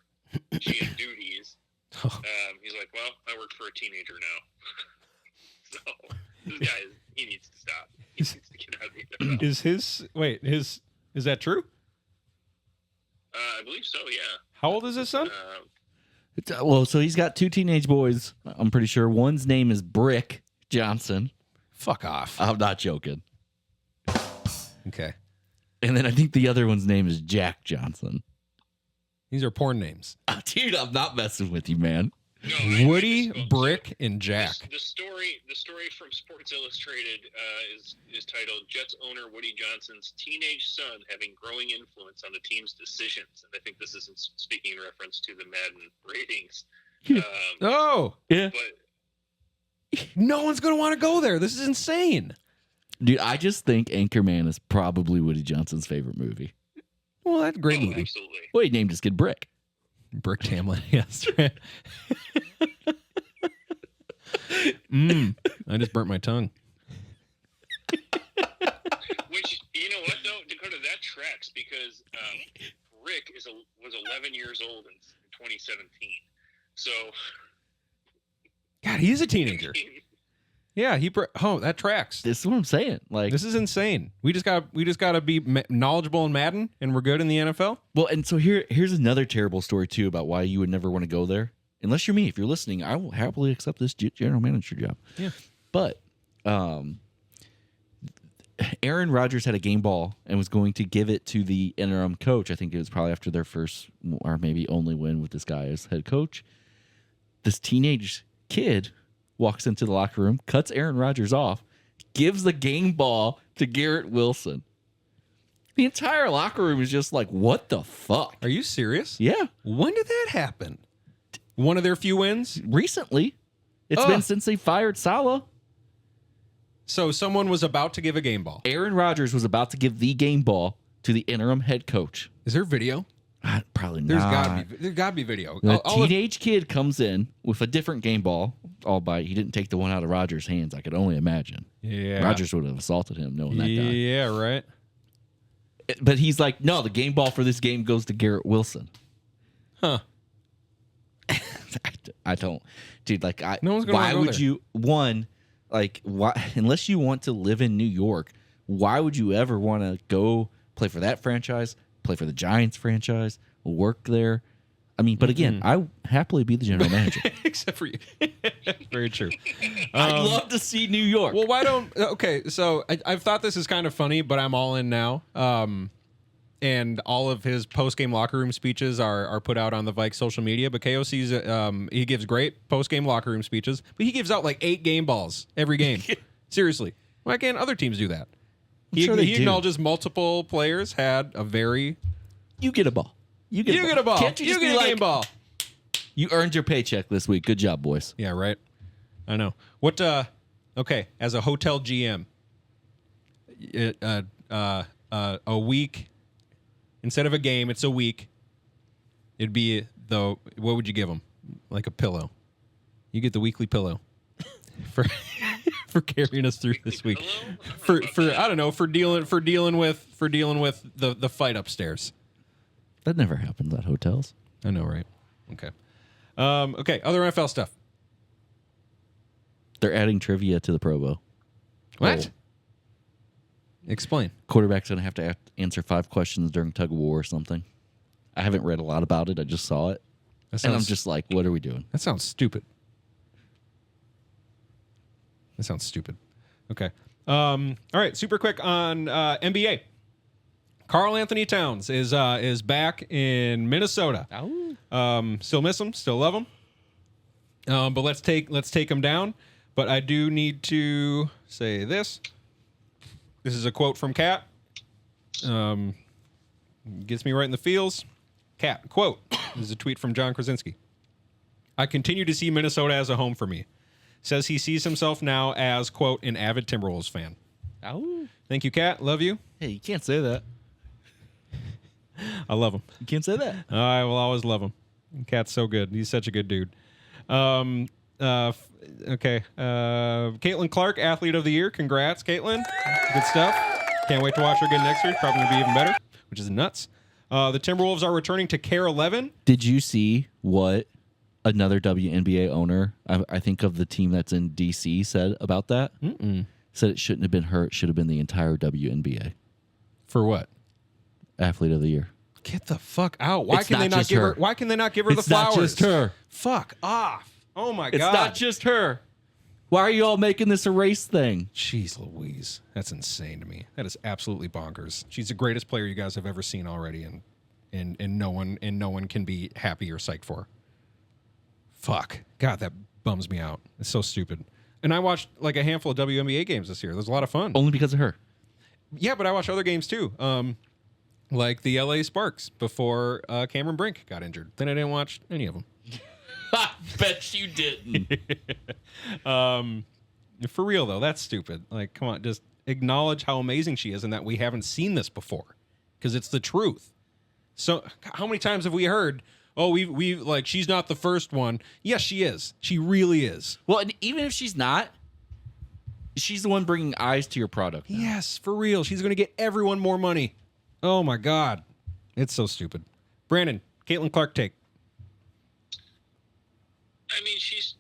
GM duties. He's like, well, I work for a teenager now. So this guy, he needs to stop. He needs to get out of the NFL. Is that true? I believe so, yeah. How old is his son? Well, so he's got 2 teenage boys, I'm pretty sure. One's name is Brick Johnson. Fuck off. I'm not joking. Okay. And then I think the other one's name is Jack Johnson. These are porn names. Oh, dude, I'm not messing with you, man. No, Woody, Brick, and Jack. The story from Sports Illustrated is titled "Jets owner Woody Johnson's teenage son having growing influence on the team's decisions," and I think this is speaking in reference to the Madden ratings. Yeah. But No one's gonna want to go there. This is insane. Dude, I just think Anchorman is probably Woody Johnson's favorite movie. Well, that's a great movie. Absolutely. Well, he named his kid Brick. Brick Tamlin, yes. I just burnt my tongue. Which, you know what, though, Dakota, that tracks because Rick was 11 years old in 2017. So, God, he's a teenager. Yeah, that tracks. This is what I'm saying. Like, this is insane. We just got to be knowledgeable in Madden, and we're good in the NFL. Well, and so here's another terrible story too about why you would never want to go there. Unless you're me, if you're listening, I will happily accept this general manager job. Yeah, but Aaron Rodgers had a game ball and was going to give it to the interim coach. I think it was probably after their first or maybe only win with this guy as head coach. This teenage kid walks into the locker room, cuts Aaron Rodgers off, gives the game ball to Garrett Wilson. The entire locker room is just like, what the fuck? Are you serious? Yeah. When did that happen? One of their few wins? Recently. It's been since they fired Saleh. So someone was about to give a game ball. Aaron Rodgers was about to give the game ball to the interim head coach. Is there video? Probably There's not. There's got to be video. The teenage kid comes in with a different game ball. He didn't take the one out of Rodgers' hands. I could only imagine. Yeah. Rodgers would have assaulted him knowing that guy. Yeah, right. But he's like, no, the game ball for this game goes to Garrett Wilson. Huh. I don't. Dude, like, no one's gonna why go would there. you, unless you want to live in New York, why would you ever want to go play for that franchise, play for the Giants franchise, work there? I mean, but again, I happily be the general manager. Except for you. Very true. I'd love to see New York. Well, why don't... Okay, so I've thought this is kind of funny, but I'm all in now. And all of his post-game locker room speeches are put out on the Vikes social media. But KOC's, he gives great post-game locker room speeches. But he gives out like 8 game balls every game. Seriously. Why can't other teams do that? He acknowledges multiple players had a very... You get a ball. You get a ball. Can't you just get be a like, game ball. You earned your paycheck this week. Good job, boys. Yeah, right. I know. What? Okay, as a hotel GM, a week instead of a game, it's a week. It'd be what would you give them? Like a pillow. You get the weekly pillow for carrying us through this week. For I don't know, for dealing with the fight upstairs. That never happens at hotels. I know, right? Okay. Okay, other NFL stuff. They're adding trivia to the Pro Bowl. What? Explain. Quarterback's going to have to answer 5 questions during tug of war or something. I haven't read a lot about it. I just saw it. And I'm just like, what are we doing? That sounds stupid. That sounds stupid. Okay. All right. Super quick on NBA. Karl Anthony Towns is back in Minnesota. Still miss him. Still love him. But let's take him down. But I do need to say this. This is a quote from Kat. Gets me right in the feels. Kat, quote. This is a tweet from John Krasinski. I continue to see Minnesota as a home for me. Says he sees himself now as, quote, an avid Timberwolves fan. Thank you, Kat. Love you. Hey, you can't say that. I love him. You can't say that. I will always love him. Kat's so good. He's such a good dude. Okay. Caitlin Clark, Athlete of the Year. Congrats, Caitlin. Good stuff. Can't wait to watch her again next year. Probably going to be even better, which is nuts. The Timberwolves are returning to Care 11. Did you see what another WNBA owner, I think of the team that's in D.C., said about that? Said it shouldn't have been her. It should have been the entire WNBA. For what? Athlete of the Year. Get the fuck out. Why can they not give her the flowers? It's not just her. Fuck off. Oh my God. It's not just her. Why are you all making this a race thing? Jeez Louise. That's insane to me. That is absolutely bonkers. She's the greatest player you guys have ever seen already, and no one can be happy or psyched for her. Fuck. God, that bums me out. It's so stupid. And I watched like a handful of WNBA games this year. It was a lot of fun. Only because of her. Yeah, but I watched other games too. Like the LA Sparks before Cameron Brink got injured. Then I didn't watch any of them. Bet you didn't. For real though, that's stupid. Like, come on, just acknowledge how amazing she is and that we haven't seen this before, because it's the truth. So, how many times have we heard? Oh, we like she's not the first one. Yes, she is. She really is. Well, and even if she's not, she's the one bringing eyes to your product now. Yes, for real. She's going to get everyone more money. Oh my God, it's so stupid. Brandon, Caitlin Clark take. I mean, she's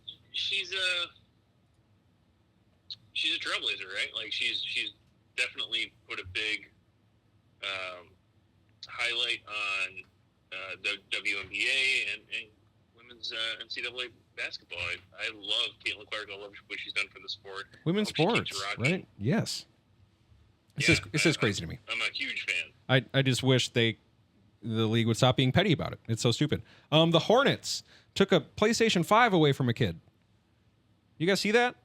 a trailblazer, right? Like she's definitely put a big highlight on the WNBA and women's NCAA basketball. I love Caitlin Clark. I love what she's done for the sport. Women's sports, right? Yes. It's just crazy to me. I'm a huge fan. I just wish the league would stop being petty about it. It's so stupid. The Hornets took a PlayStation 5 away from a kid. You guys see that?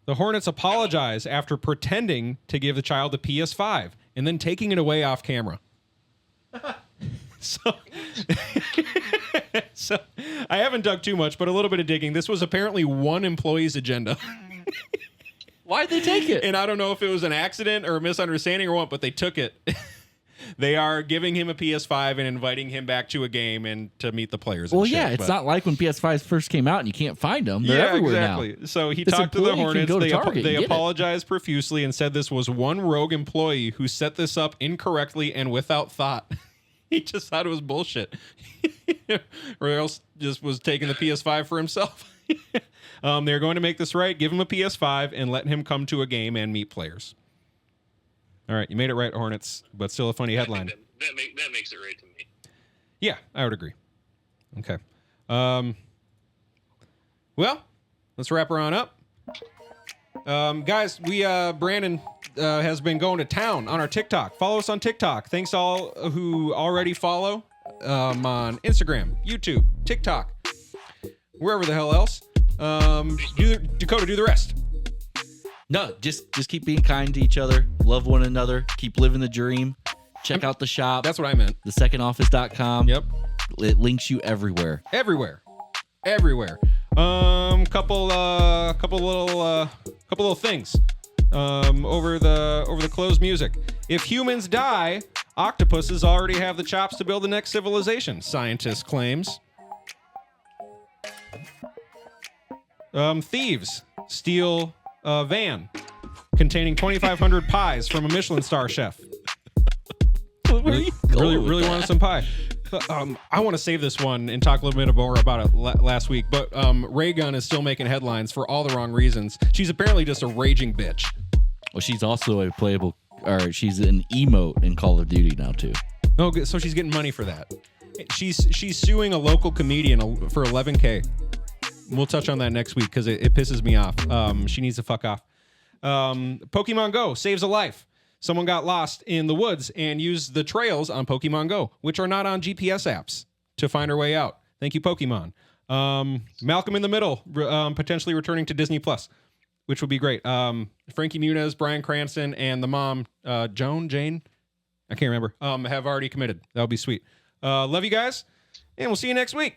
The Hornets apologize after pretending to give the child a PS5 and then taking it away off camera. So I haven't dug too much, but a little bit of digging. This was apparently one employee's agenda. Why'd they take it? And I don't know if it was an accident or a misunderstanding or what, but they took it. They are giving him a PS5 and inviting him back to a game and to meet the players. Well, yeah, it's not like when PS5s first came out and you can't find them. They're everywhere exactly. now. So he talked to the Hornets. They they apologized profusely and said this was one rogue employee who set this up incorrectly and without thought. He just thought it was bullshit. Or else just was taking the PS5 for himself. They're going to make this right, give him a PS5, and let him come to a game and meet players. All right, you made it right, Hornets, but still a funny headline. That makes it right to me. Yeah, I would agree. Okay. Well, let's wrap her on up. Guys, Brandon has been going to town on our TikTok. Follow us on TikTok. Thanks all who already follow on Instagram, YouTube, TikTok, wherever the hell else. Dakota, do the rest. No, just keep being kind to each other. Love one another. Keep living the dream. Check out the shop. That's what I meant. thesecondoffice.com. Yep. It links you everywhere. Everywhere. Couple little things. Over the closed music. If humans die, octopuses already have the chops to build the next civilization, scientist claims. Thieves steal a van containing 2,500 pies from a Michelin star chef. Really wanted some pie. I want to save this one and talk a little bit more about it last week, but Ray Gun is still making headlines for all the wrong reasons. She's apparently just a raging bitch. Well, she's also a playable, or she's an emote in Call of Duty now too. Oh, good. So she's getting money for that. She's suing a local comedian for $11K. We'll touch on that next week because it pisses me off. She needs to fuck off. Pokemon Go saves a life. Someone got lost in the woods and used the trails on Pokemon Go, which are not on GPS apps, to find her way out. Thank you, Pokemon. Malcolm in the Middle, potentially returning to Disney Plus, which would be great. Frankie Muniz, Bryan Cranston, and the mom, Jane, I can't remember, have already committed. That would be sweet. Love you guys, and we'll see you next week.